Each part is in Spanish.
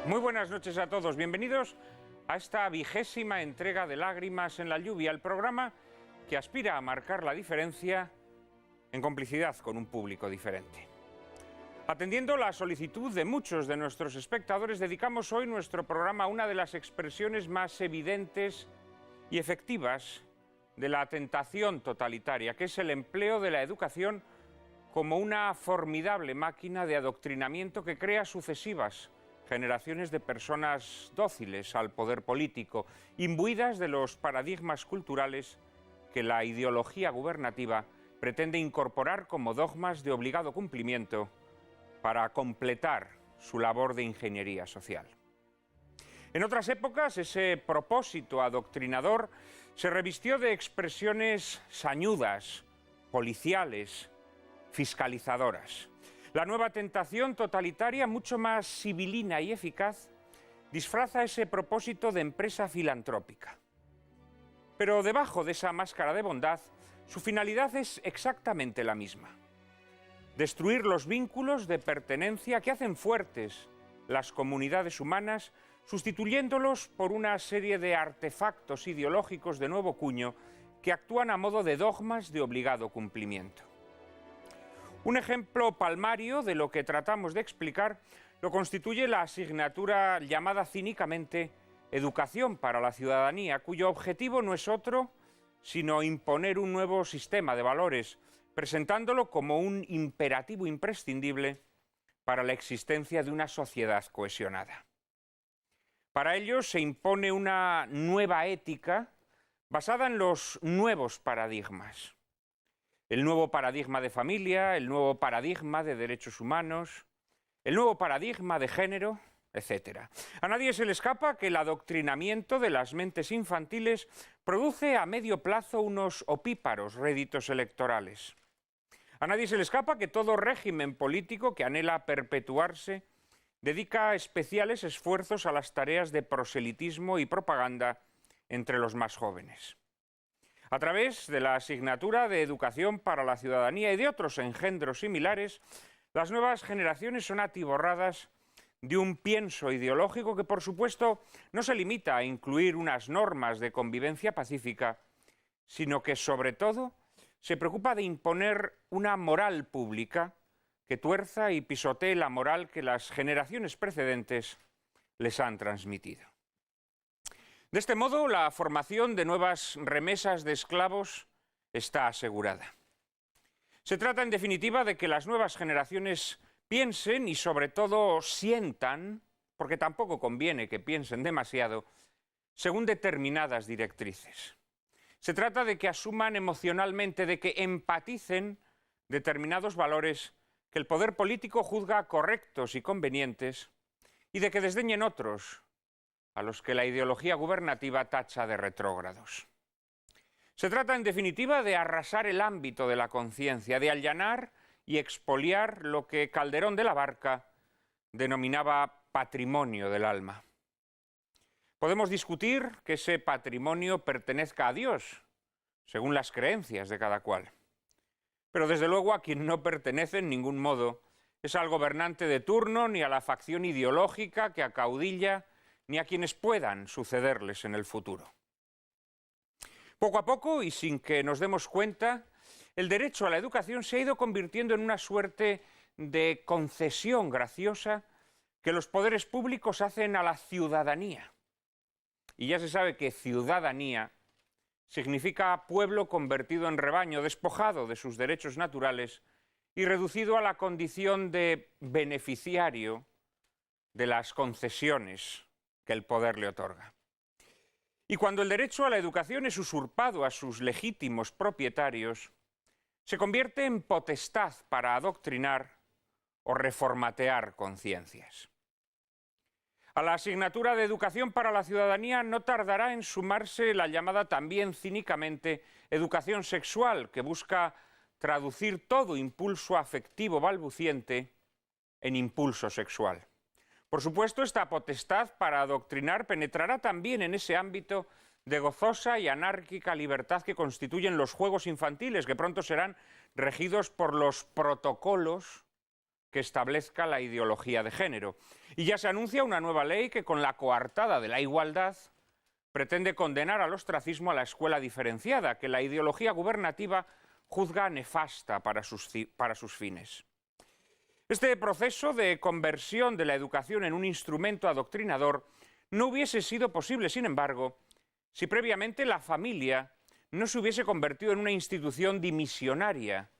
Muy buenas noches a todos, bienvenidos a esta 20ª entrega de Lágrimas en la lluvia, el programa que aspira a marcar la diferencia en complicidad con un público diferente. Atendiendo la solicitud de muchos de nuestros espectadores, dedicamos hoy nuestro programa a una de las expresiones más evidentes y efectivas de la tentación totalitaria, que es el empleo de la educación como una formidable máquina de adoctrinamiento que crea sucesivas generaciones de personas dóciles al poder político, imbuidas de los paradigmas culturales que la ideología gubernativa pretende incorporar como dogmas de obligado cumplimiento para completar su labor de ingeniería social. En otras épocas, ese propósito adoctrinador se revistió de expresiones sañudas, policiales, fiscalizadoras. La nueva tentación totalitaria, mucho más sibilina y eficaz, disfraza ese propósito de empresa filantrópica. Pero debajo de esa máscara de bondad, su finalidad es exactamente la misma: destruir los vínculos de pertenencia que hacen fuertes las comunidades humanas, sustituyéndolos por una serie de artefactos ideológicos de nuevo cuño que actúan a modo de dogmas de obligado cumplimiento. Un ejemplo palmario de lo que tratamos de explicar lo constituye la asignatura llamada cínicamente Educación para la Ciudadanía, cuyo objetivo no es otro sino imponer un nuevo sistema de valores, presentándolo como un imperativo imprescindible para la existencia de una sociedad cohesionada. Para ello se impone una nueva ética basada en los nuevos paradigmas. El nuevo paradigma de familia, el nuevo paradigma de derechos humanos, el nuevo paradigma de género, etc. A nadie se le escapa que el adoctrinamiento de las mentes infantiles produce a medio plazo unos opíparos réditos electorales. A nadie se le escapa que todo régimen político que anhela perpetuarse dedica especiales esfuerzos a las tareas de proselitismo y propaganda entre los más jóvenes. A través de la asignatura de Educación para la Ciudadanía y de otros engendros similares, las nuevas generaciones son atiborradas de un pienso ideológico que, por supuesto, no se limita a incluir unas normas de convivencia pacífica, sino que, sobre todo, se preocupa de imponer una moral pública que tuerza y pisotee la moral que las generaciones precedentes les han transmitido. De este modo, la formación de nuevas remesas de esclavos está asegurada. Se trata, en definitiva, de que las nuevas generaciones piensen y, sobre todo, sientan, porque tampoco conviene que piensen demasiado, según determinadas directrices. Se trata de que asuman emocionalmente, de que empaticen determinados valores que el poder político juzga correctos y convenientes y de que desdeñen otros a los que la ideología gubernativa tacha de retrógrados. Se trata, en definitiva, de arrasar el ámbito de la conciencia, de allanar y expoliar lo que Calderón de la Barca denominaba patrimonio del alma. Podemos discutir que ese patrimonio pertenezca a Dios, según las creencias de cada cual. Pero desde luego a quien no pertenece en ningún modo es al gobernante de turno ni a la facción ideológica que acaudilla ni a quienes puedan sucederles en el futuro. Poco a poco, y sin que nos demos cuenta, el derecho a la educación se ha ido convirtiendo en una suerte de concesión graciosa que los poderes públicos hacen a la ciudadanía. Y ya se sabe que ciudadanía significa pueblo convertido en rebaño, despojado de sus derechos naturales y reducido a la condición de beneficiario de las concesiones que el poder le otorga. Y cuando el derecho a la educación es usurpado a sus legítimos propietarios, se convierte en potestad para adoctrinar o reformatear conciencias. A la asignatura de Educación para la Ciudadanía no tardará en sumarse la llamada también cínicamente educación sexual, que busca traducir todo impulso afectivo balbuciente en impulso sexual. Por supuesto, esta potestad para adoctrinar penetrará también en ese ámbito de gozosa y anárquica libertad que constituyen los juegos infantiles, que pronto serán regidos por los protocolos que establezca la ideología de género. Y ya se anuncia una nueva ley que, con la coartada de la igualdad, pretende condenar al ostracismo a la escuela diferenciada, que la ideología gubernativa juzga nefasta para sus fines. Este proceso de conversión de la educación en un instrumento adoctrinador no hubiese sido posible, sin embargo, si previamente la familia no se hubiese convertido en una institución dimisionaria,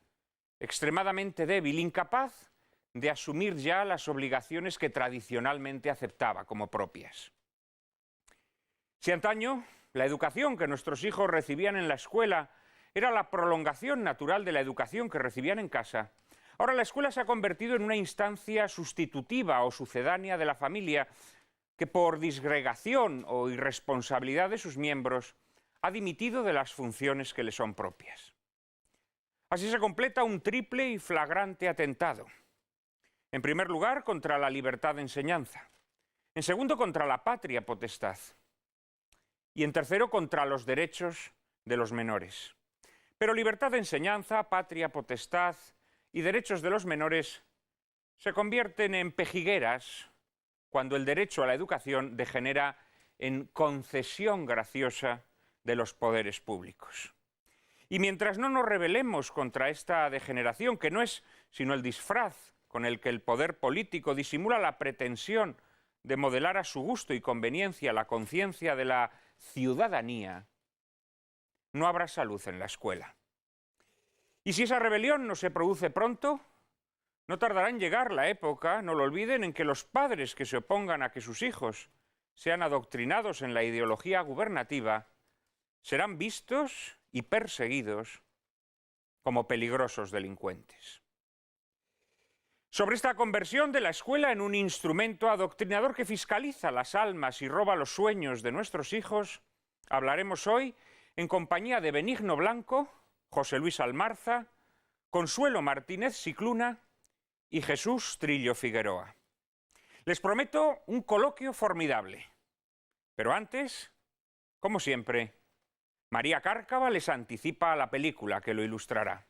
extremadamente débil, incapaz de asumir ya las obligaciones que tradicionalmente aceptaba como propias. Si antaño la educación que nuestros hijos recibían en la escuela era la prolongación natural de la educación que recibían en casa, ahora la escuela se ha convertido en una instancia sustitutiva o sucedánea de la familia que, por disgregación o irresponsabilidad de sus miembros, ha dimitido de las funciones que le son propias. Así se completa un triple y flagrante atentado. En primer lugar, contra la libertad de enseñanza. En segundo, contra la patria potestad. Y en tercero, contra los derechos de los menores. Pero libertad de enseñanza, patria potestad y derechos de los menores se convierten en pejigueras cuando el derecho a la educación degenera en concesión graciosa de los poderes públicos. Y mientras no nos rebelemos contra esta degeneración, que no es sino el disfraz con el que el poder político disimula la pretensión de modelar a su gusto y conveniencia la conciencia de la ciudadanía, no habrá salud en la escuela. Y si esa rebelión no se produce pronto, no tardará en llegar la época, no lo olviden, en que los padres que se opongan a que sus hijos sean adoctrinados en la ideología gubernativa serán vistos y perseguidos como peligrosos delincuentes. Sobre esta conversión de la escuela en un instrumento adoctrinador que fiscaliza las almas y roba los sueños de nuestros hijos, hablaremos hoy en compañía de Benigno Blanco, José Luis Almarza, Consuelo Martínez Scicluna y Jesús Trillo Figueroa. Les prometo un coloquio formidable. Pero antes, como siempre, María Cárcava les anticipa la película que lo ilustrará.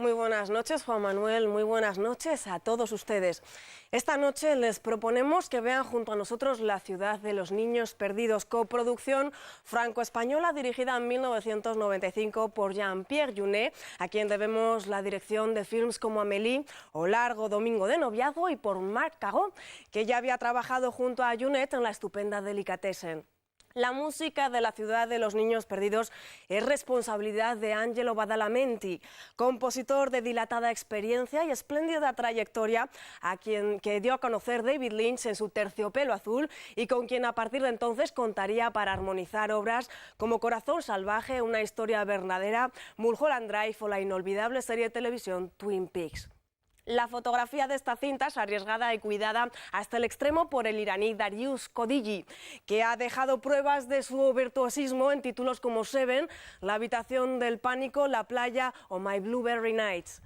Muy buenas noches, Juan Manuel, muy buenas noches a todos ustedes. Esta noche les proponemos que vean junto a nosotros La ciudad de los niños perdidos, coproducción franco-española dirigida en 1995 por Jean-Pierre Jeunet, a quien debemos la dirección de films como Amélie o Largo domingo de noviazgo, y por Marc Caro, que ya había trabajado junto a Jeunet en la estupenda Delicatessen. La música de La ciudad de los niños perdidos es responsabilidad de Angelo Badalamenti, compositor de dilatada experiencia y espléndida trayectoria, a quien que dio a conocer David Lynch en su Terciopelo azul y con quien a partir de entonces contaría para armonizar obras como Corazón salvaje, una historia verdadera, Mulholland Drive o la inolvidable serie de televisión Twin Peaks. La fotografía de esta cinta es arriesgada y cuidada hasta el extremo por el iraní Darius Khodigy, que ha dejado pruebas de su virtuosismo en títulos como Seven, La habitación del pánico, La playa o My Blueberry Nights.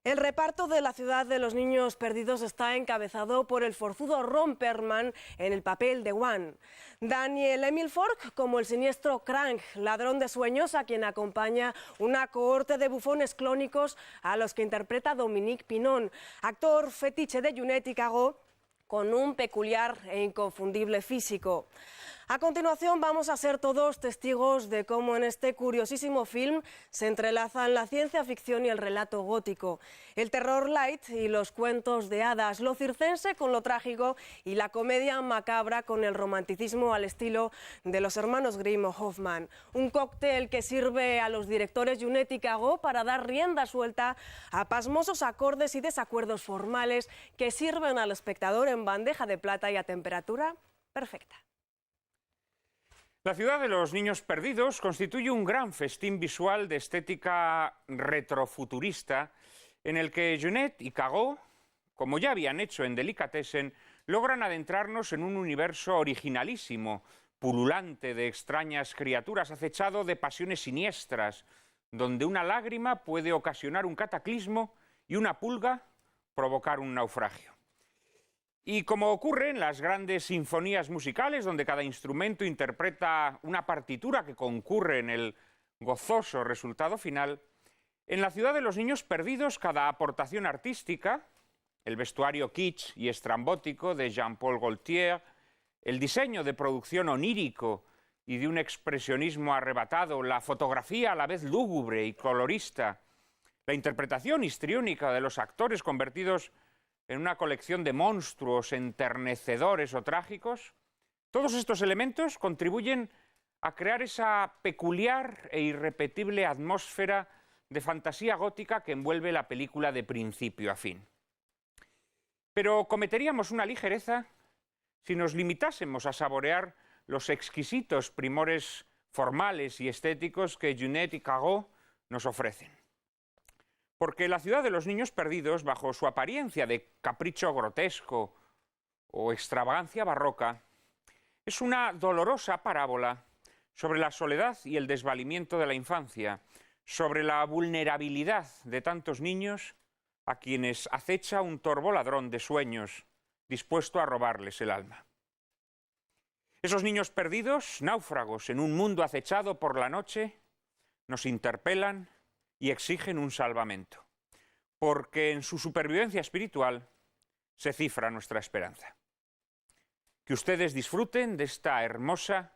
El reparto de La ciudad de los niños perdidos está encabezado por el forzudo Ron Perlman en el papel de Juan, Daniel Emil Fork como el siniestro Crank, ladrón de sueños, a quien acompaña una cohorte de bufones clónicos a los que interpreta Dominique Pinon, actor fetiche de Jeunet y Caro, con un peculiar e inconfundible físico. A continuación vamos a ser todos testigos de cómo en este curiosísimo film se entrelazan la ciencia ficción y el relato gótico, el terror light y los cuentos de hadas, lo circense con lo trágico y la comedia macabra con el romanticismo al estilo de los hermanos Grimm o Hoffman. Un cóctel que sirve a los directores Jeunet y Caro para dar rienda suelta a pasmosos acordes y desacuerdos formales que sirven al espectador en bandeja de plata y a temperatura perfecta. La ciudad de los niños perdidos constituye un gran festín visual de estética retrofuturista en el que Jeunet y Caro, como ya habían hecho en Delicatessen, logran adentrarnos en un universo originalísimo, pululante de extrañas criaturas, acechado de pasiones siniestras, donde una lágrima puede ocasionar un cataclismo y una pulga provocar un naufragio. Y como ocurre en las grandes sinfonías musicales, donde cada instrumento interpreta una partitura que concurre en el gozoso resultado final, en La ciudad de los niños perdidos cada aportación artística, el vestuario kitsch y estrambótico de Jean-Paul Gaultier, el diseño de producción onírico y de un expresionismo arrebatado, la fotografía a la vez lúgubre y colorista, la interpretación histriónica de los actores convertidos en una colección de monstruos enternecedores o trágicos, todos estos elementos contribuyen a crear esa peculiar e irrepetible atmósfera de fantasía gótica que envuelve la película de principio a fin. Pero cometeríamos una ligereza si nos limitásemos a saborear los exquisitos primores formales y estéticos que Junet y Caro nos ofrecen. Porque La ciudad de los niños perdidos, bajo su apariencia de capricho grotesco o extravagancia barroca, es una dolorosa parábola sobre la soledad y el desvalimiento de la infancia, sobre la vulnerabilidad de tantos niños a quienes acecha un torvo ladrón de sueños dispuesto a robarles el alma. Esos niños perdidos, náufragos en un mundo acechado por la noche, nos interpelan y exigen un salvamento, porque en su supervivencia espiritual se cifra nuestra esperanza. Que ustedes disfruten de esta hermosa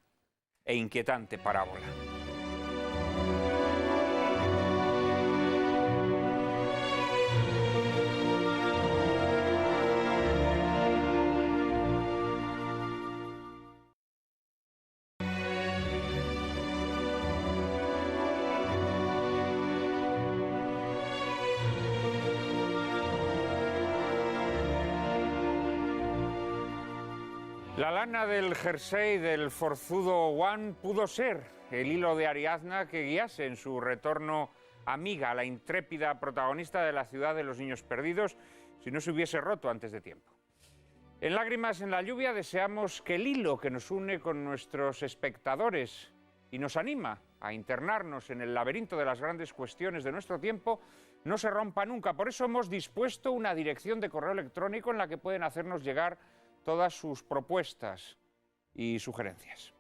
e inquietante parábola. La lana del jersey del forzudo Juan pudo ser el hilo de Ariadna que guiase en su retorno a Miga, la intrépida protagonista de La ciudad de los niños perdidos, si no se hubiese roto antes de tiempo. En Lágrimas en la lluvia deseamos que el hilo que nos une con nuestros espectadores y nos anima a internarnos en el laberinto de las grandes cuestiones de nuestro tiempo no se rompa nunca. Por eso hemos dispuesto una dirección de correo electrónico en la que pueden hacernos llegar todas sus propuestas y sugerencias.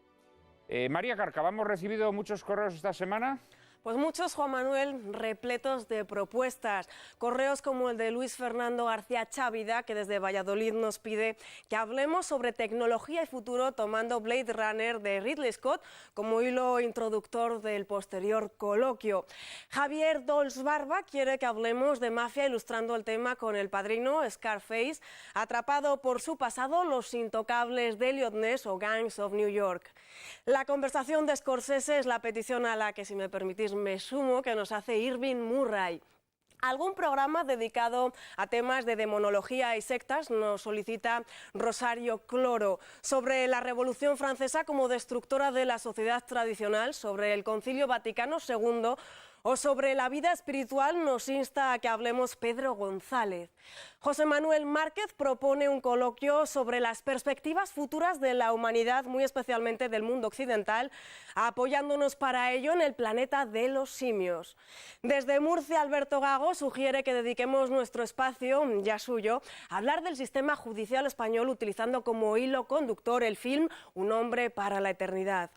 María Carcava, ¿hemos recibido muchos correos esta semana? Pues muchos, Juan Manuel, repletos de propuestas. Correos como el de Luis Fernando García Chávida, que desde Valladolid nos pide que hablemos sobre tecnología y futuro tomando Blade Runner de Ridley Scott como hilo introductor del posterior coloquio. Javier Dols Barba quiere que hablemos de mafia ilustrando el tema con El Padrino, Scarface, Atrapado por su pasado, Los intocables de Elliot Ness o Gangs of New York. La conversación de Scorsese es la petición a la que, si me permitís, me sumo, que nos hace Irving Murray. Algún programa dedicado a temas de demonología y sectas nos solicita Rosario Cloro, sobre la Revolución Francesa como destructora de la sociedad tradicional, sobre el Concilio Vaticano II o sobre la vida espiritual nos insta a que hablemos Pedro González. José Manuel Márquez propone un coloquio sobre las perspectivas futuras de la humanidad, muy especialmente del mundo occidental, apoyándonos para ello en el planeta de los simios. Desde Murcia, Alberto Gago sugiere que dediquemos nuestro espacio, ya suyo, a hablar del sistema judicial español utilizando como hilo conductor el film Un hombre para la eternidad.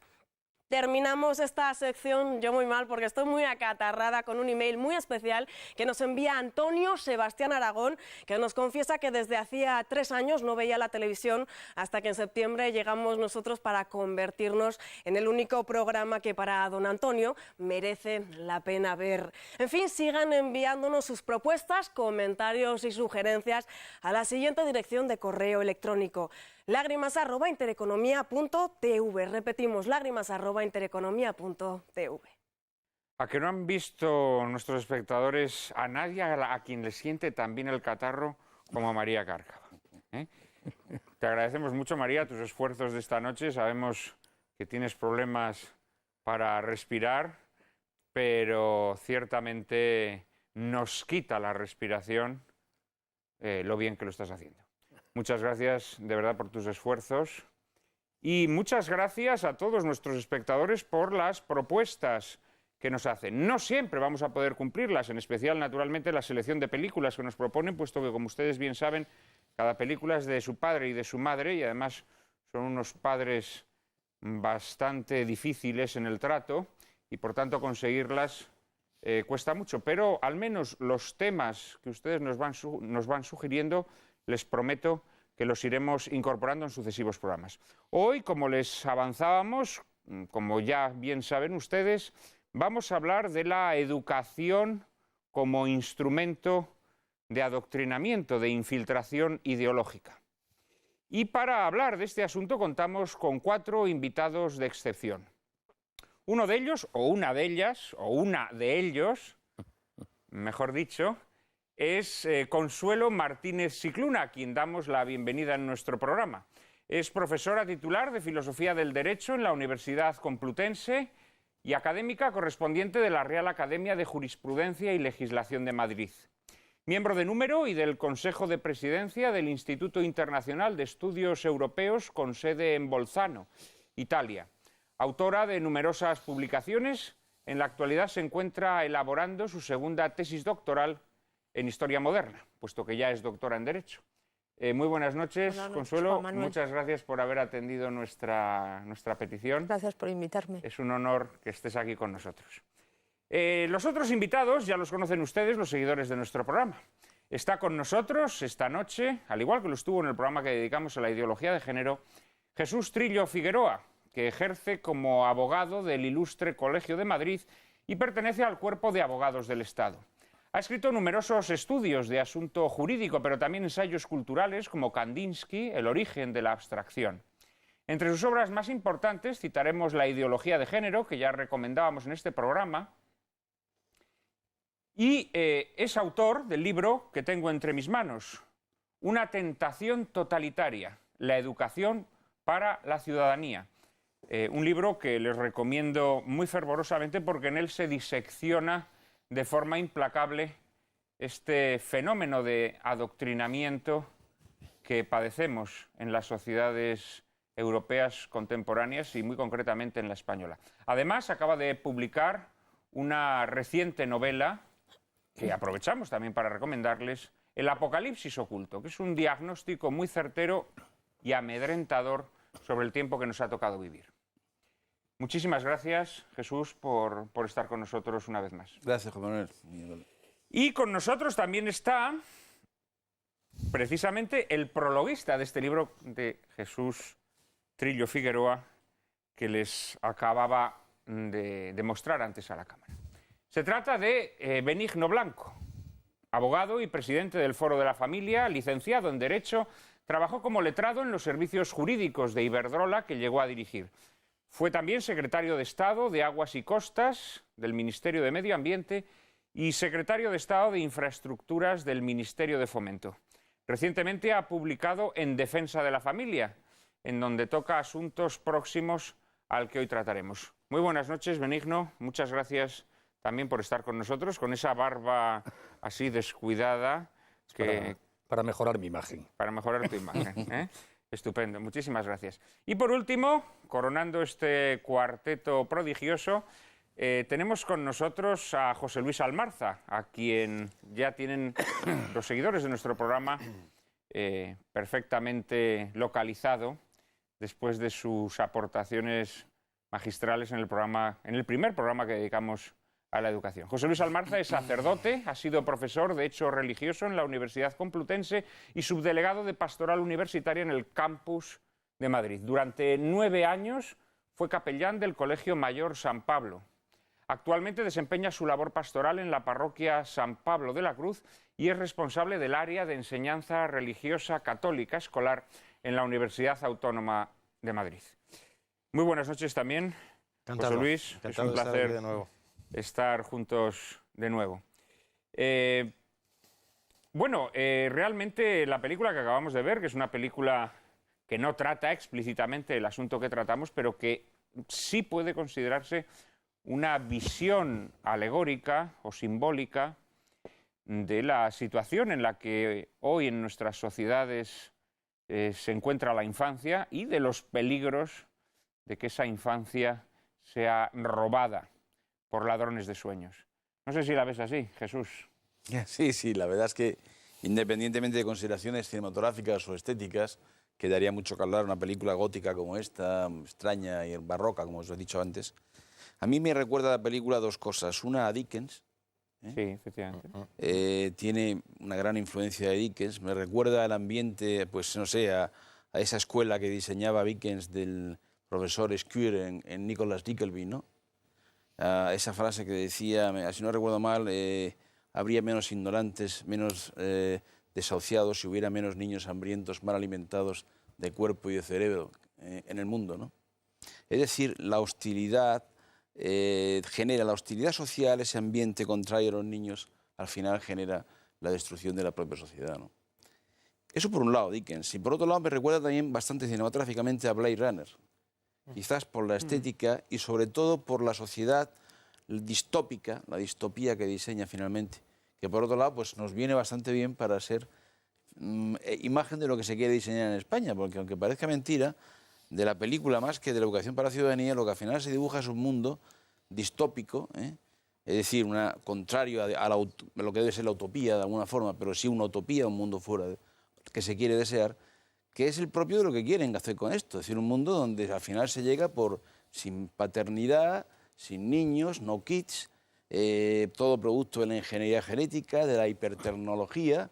Terminamos esta sección, yo muy mal porque estoy muy acatarrada, con un email muy especial que nos envía Antonio Sebastián Aragón, que nos confiesa que desde hacía 3 años no veía la televisión hasta que en septiembre llegamos nosotros para convertirnos en el único programa que para don Antonio merece la pena ver. En fin, sigan enviándonos sus propuestas, comentarios y sugerencias a la siguiente dirección de correo electrónico: lágrimas@intereconomía.tv. Repetimos, lágrimas@intereconomía.tv. ¿A que no han visto nuestros espectadores a nadie a quien le siente tan bien el catarro como a María Cárcava? Te agradecemos mucho, María, tus esfuerzos de esta noche. Sabemos que tienes problemas para respirar, pero ciertamente nos quita la respiración lo bien que lo estás haciendo. Muchas gracias de verdad por tus esfuerzos y muchas gracias a todos nuestros espectadores por las propuestas que nos hacen. No siempre vamos a poder cumplirlas, en especial, naturalmente, la selección de películas que nos proponen, puesto que, como ustedes bien saben, cada película es de su padre y de su madre y además son unos padres bastante difíciles en el trato y, por tanto, conseguirlas cuesta mucho, pero al menos los temas que ustedes nos van sugiriendo, les prometo que los iremos incorporando en sucesivos programas. Hoy, como les avanzábamos, como ya bien saben ustedes, vamos a hablar de la educación como instrumento de adoctrinamiento, de infiltración ideológica. Y para hablar de este asunto contamos con 4 invitados de excepción. Uno de ellos, o una de ellas, o una de ellos, mejor dicho, es Consuelo Martínez Scicluna, a quien damos la bienvenida en nuestro programa. Es profesora titular de Filosofía del Derecho en la Universidad Complutense y académica correspondiente de la Real Academia de Jurisprudencia y Legislación de Madrid. Miembro de número y del Consejo de Presidencia del Instituto Internacional de Estudios Europeos con sede en Bolzano, Italia. Autora de numerosas publicaciones, en la actualidad se encuentra elaborando su segunda tesis doctoral en Historia Moderna, puesto que ya es doctora en Derecho. Muy buenas noches, Consuelo. Muchas gracias por haber atendido nuestra petición. Gracias por invitarme. Es un honor que estés aquí con nosotros. Los otros invitados ya los conocen ustedes, los seguidores de nuestro programa. Está con nosotros esta noche, al igual que lo estuvo en el programa que dedicamos a la ideología de género, Jesús Trillo Figueroa, que ejerce como abogado del Ilustre Colegio de Madrid y pertenece al Cuerpo de Abogados del Estado. Ha escrito numerosos estudios de asunto jurídico, pero también ensayos culturales como Kandinsky, El origen de la abstracción. Entre sus obras más importantes citaremos La ideología de género, que ya recomendábamos en este programa, y es autor del libro que tengo entre mis manos, Una tentación totalitaria, la educación para la ciudadanía. Un libro que les recomiendo muy fervorosamente porque en él se disecciona de forma implacable este fenómeno de adoctrinamiento que padecemos en las sociedades europeas contemporáneas y muy concretamente en la española. Además, acaba de publicar una reciente novela que aprovechamos también para recomendarles, El Apocalipsis oculto, que es un diagnóstico muy certero y amedrentador sobre el tiempo que nos ha tocado vivir. Muchísimas gracias, Jesús, por estar con nosotros una vez más. Gracias, Juan Manuel. Y con nosotros también está, precisamente, el prologuista de este libro de Jesús Trillo Figueroa, que les acababa de mostrar antes a la cámara. Se trata de Benigno Blanco, abogado y presidente del Foro de la Familia, licenciado en Derecho, trabajó como letrado en los servicios jurídicos de Iberdrola, que llegó a dirigir. Fue también secretario de Estado de Aguas y Costas del Ministerio de Medio Ambiente y secretario de Estado de Infraestructuras del Ministerio de Fomento. Recientemente ha publicado En defensa de la familia, en donde toca asuntos próximos al que hoy trataremos. Muy buenas noches, Benigno. Muchas gracias también por estar con nosotros, con esa barba así descuidada. Para mejorar mi imagen. Para mejorar tu imagen, ¿eh? Estupendo, muchísimas gracias. Y por último, coronando este cuarteto prodigioso, tenemos con nosotros a José Luis Almarza, a quien ya tienen los seguidores de nuestro programa perfectamente localizado después de sus aportaciones magistrales en el primer programa que dedicamos a la educación. José Luis Almarza es sacerdote, ha sido profesor de Hecho Religioso en la Universidad Complutense y subdelegado de Pastoral Universitaria en el campus de Madrid. Durante 9 años fue capellán del Colegio Mayor San Pablo. Actualmente desempeña su labor pastoral en la parroquia San Pablo de la Cruz y es responsable del área de enseñanza religiosa católica escolar en la Universidad Autónoma de Madrid. Muy buenas noches también, José Luis. Es un placer de nuevo. Estar juntos de nuevo. Realmente la película que acabamos de ver, que es una película que no trata explícitamente el asunto que tratamos, pero que sí puede considerarse una visión alegórica o simbólica de la situación en la que hoy en nuestras sociedades se encuentra la infancia y de los peligros de que esa infancia sea robada por ladrones de sueños. No sé si la ves así, Jesús. Sí, la verdad es que independientemente de consideraciones cinematográficas o estéticas, que daría mucho que hablar una película gótica como esta, extraña y barroca, como os he dicho antes. A mí me recuerda la película 2 cosas. Una a Dickens, Sí, efectivamente. Tiene una gran influencia de Dickens. Me recuerda al ambiente, pues no sé, a esa escuela que diseñaba Dickens del profesor Squire en Nicholas Nickleby, ¿no? A esa frase que decía, si no recuerdo mal, habría menos ignorantes, menos desahuciados si hubiera menos niños hambrientos, mal alimentados de cuerpo y de cerebro en el mundo, ¿no? Es decir, la hostilidad genera la hostilidad social, ese ambiente contrario a los niños, al final genera la destrucción de la propia sociedad, ¿no? Eso por un lado, Dickens. Y por otro lado me recuerda también bastante cinematográficamente a Blade Runner. Quizás por la estética y sobre todo por la sociedad distópica, la distopía que diseña finalmente, que por otro lado pues nos viene bastante bien para ser imagen de lo que se quiere diseñar en España, porque aunque parezca mentira, de la película más que de la educación para la ciudadanía, lo que al final se dibuja es un mundo distópico, es decir, contrario a lo que debe ser la utopía de alguna forma, pero sí una utopía, un mundo fuera que se quiere desear, que es el propio de lo que quieren hacer con esto, es decir, un mundo donde al final se llega sin paternidad, sin niños, no kids, todo producto de la ingeniería genética, de la hipertecnología,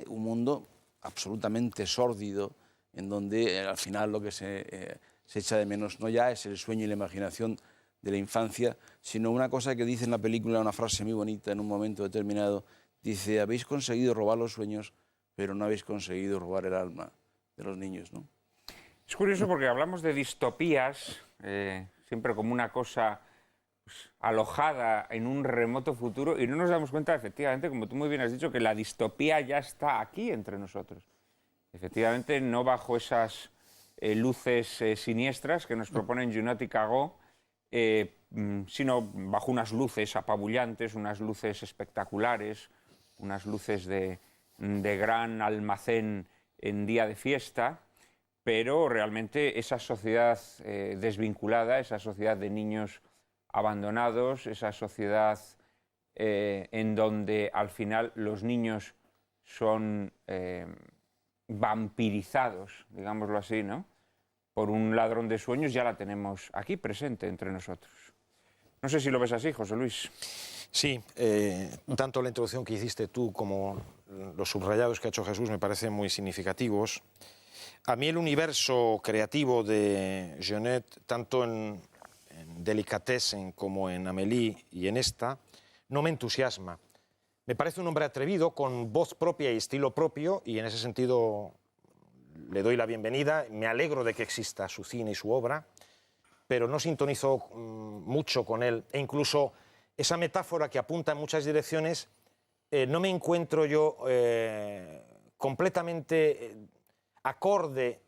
un mundo absolutamente sórdido, en donde al final lo que se echa de menos no ya es el sueño y la imaginación de la infancia, sino una cosa que dice en la película, una frase muy bonita en un momento determinado, dice, habéis conseguido robar los sueños, pero no habéis conseguido robar el alma de los niños, ¿no? Es curioso porque hablamos de distopías, siempre como una cosa pues, alojada en un remoto futuro, y no nos damos cuenta, efectivamente, como tú muy bien has dicho, que la distopía ya está aquí entre nosotros. Efectivamente, no bajo esas luces siniestras que nos proponen Junot y Cagó, sino bajo unas luces apabullantes, unas luces espectaculares, unas luces de gran almacén en día de fiesta, pero realmente esa sociedad desvinculada, esa sociedad de niños abandonados, esa sociedad en donde al final los niños son vampirizados, digámoslo así, ¿no?, por un ladrón de sueños, ya la tenemos aquí presente entre nosotros. No sé si lo ves así, José Luis. Sí, tanto la introducción que hiciste tú como los subrayados que ha hecho Jesús me parecen muy significativos. A mí el universo creativo de Jeunet, tanto en Delicatessen como en Amélie y en esta, no me entusiasma. Me parece un hombre atrevido, con voz propia y estilo propio, y en ese sentido le doy la bienvenida. Me alegro de que exista su cine y su obra, pero no sintonizo mucho con él. E incluso esa metáfora que apunta en muchas direcciones, no me encuentro yo completamente acorde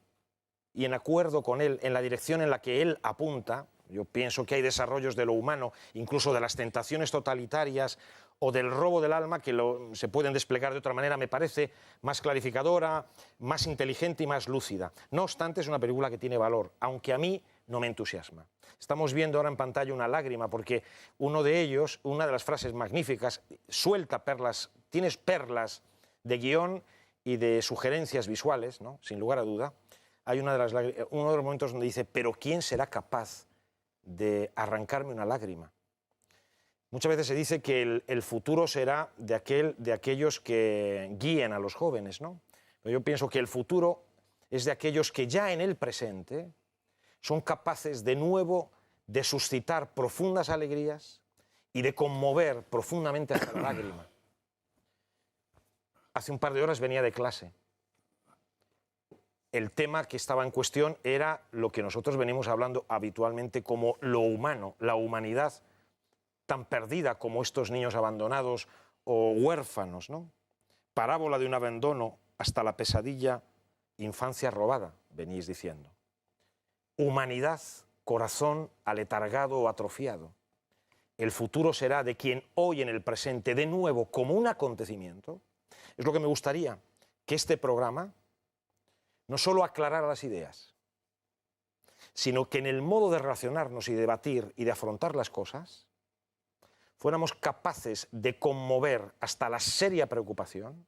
y en acuerdo con él en la dirección en la que él apunta. Yo pienso que hay desarrollos de lo humano, incluso de las tentaciones totalitarias o del robo del alma, que se pueden desplegar de otra manera, me parece más clarificadora, más inteligente y más lúcida. No obstante, es una película que tiene valor, aunque a mí no me entusiasma. Estamos viendo ahora en pantalla una lágrima, porque uno de ellos, una de las frases magníficas, suelta perlas, tienes perlas de guión y de sugerencias visuales, ¿no?, sin lugar a duda. Hay uno de los momentos donde dice, pero ¿quién será capaz de arrancarme una lágrima? Muchas veces se dice que el futuro será de aquellos que guíen a los jóvenes, ¿no? Pero yo pienso que el futuro es de aquellos que ya en el presente son capaces de nuevo de suscitar profundas alegrías y de conmover profundamente hasta la lágrima. Hace un par de horas venía de clase. El tema que estaba en cuestión era lo que nosotros venimos hablando habitualmente como lo humano, la humanidad tan perdida como estos niños abandonados o huérfanos, ¿no? Parábola de un abandono hasta la pesadilla, infancia robada, venís diciendo. Humanidad, corazón aletargado o atrofiado. El futuro será de quien hoy en el presente, de nuevo, como un acontecimiento. Es lo que me gustaría, que este programa no solo aclarara las ideas, sino que en el modo de relacionarnos y debatir y de afrontar las cosas, fuéramos capaces de conmover hasta la seria preocupación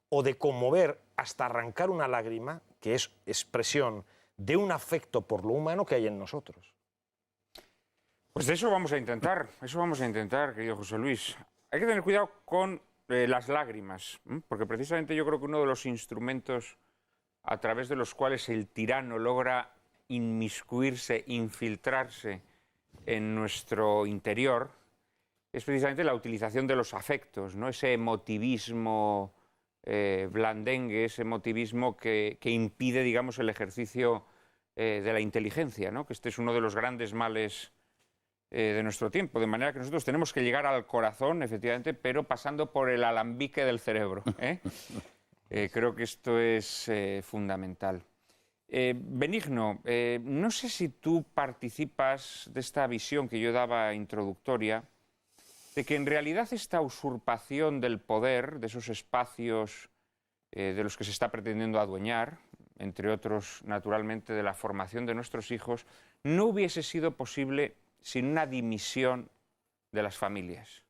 o de conmover hasta arrancar una lágrima, que es expresión de un afecto por lo humano que hay en nosotros. Pues eso vamos a intentar, querido José Luis. Hay que tener cuidado con las lágrimas, porque precisamente yo creo que uno de los instrumentos a través de los cuales el tirano logra inmiscuirse, infiltrarse en nuestro interior, es precisamente la utilización de los afectos, ¿no? Ese emotivismo blandengue, ese emotivismo que impide, digamos, el ejercicio de la inteligencia, ¿no? Que este es uno de los grandes males de nuestro tiempo, de manera que nosotros tenemos que llegar al corazón, efectivamente, pero pasando por el alambique del cerebro, ¿eh? Creo que esto es fundamental. Benigno, no sé si tú participas de esta visión que yo daba introductoria, de que en realidad esta usurpación del poder, de esos espacios de los que se está pretendiendo adueñar, entre otros, naturalmente, de la formación de nuestros hijos, no hubiese sido posible sin una dimisión de las familias.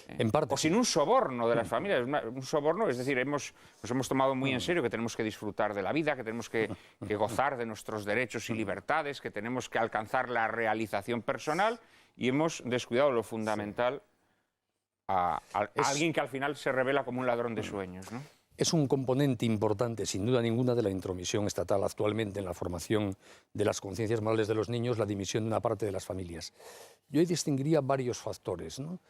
En parte, o sin un soborno de las familias. Un soborno, es decir, nos hemos tomado muy en serio que tenemos que disfrutar de la vida, que tenemos que gozar de nuestros derechos y libertades, que tenemos que alcanzar la realización personal y hemos descuidado lo fundamental a alguien que al final se revela como un ladrón de sueños, ¿no? Es un componente importante, sin duda ninguna, de la intromisión estatal actualmente en la formación de las conciencias morales de los niños, la dimisión de una parte de las familias. Yo ahí distinguiría varios factores, ¿no?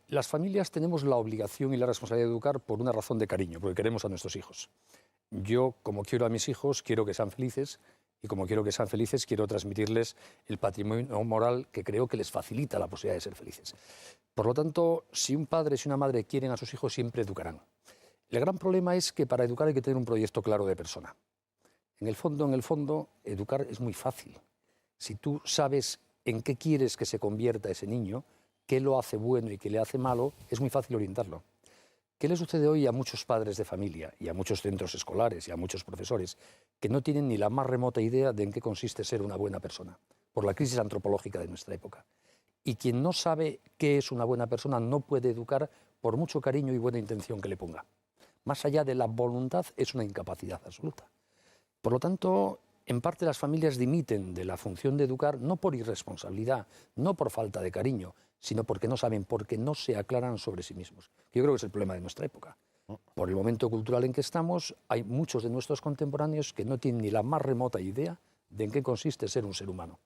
Las familias tenemos la obligación y la responsabilidad de educar por una razón de cariño, porque queremos a nuestros hijos. Yo, como quiero a mis hijos, quiero que sean felices, y como quiero que sean felices, quiero transmitirles el patrimonio moral que creo que les facilita la posibilidad de ser felices. Por lo tanto, si un padre y una madre quieren a sus hijos, siempre educarán. El gran problema es que para educar hay que tener un proyecto claro de persona. En el fondo, educar es muy fácil. Si tú sabes en qué quieres que se convierta ese niño, qué lo hace bueno y qué le hace malo, es muy fácil orientarlo. ¿Qué le sucede hoy a muchos padres de familia y a muchos centros escolares y a muchos profesores que no tienen ni la más remota idea de en qué consiste ser una buena persona, por la crisis antropológica de nuestra época? Y quien no sabe qué es una buena persona no puede educar por mucho cariño y buena intención que le ponga. Más allá de la voluntad, es una incapacidad absoluta. Por lo tanto, en parte las familias dimiten de la función de educar no por irresponsabilidad, no por falta de cariño, sino porque no saben, porque no se aclaran sobre sí mismos. Yo creo que es el problema de nuestra época. Por el momento cultural en que estamos, hay muchos de nuestros contemporáneos que no tienen ni la más remota idea de en qué consiste ser un ser humano.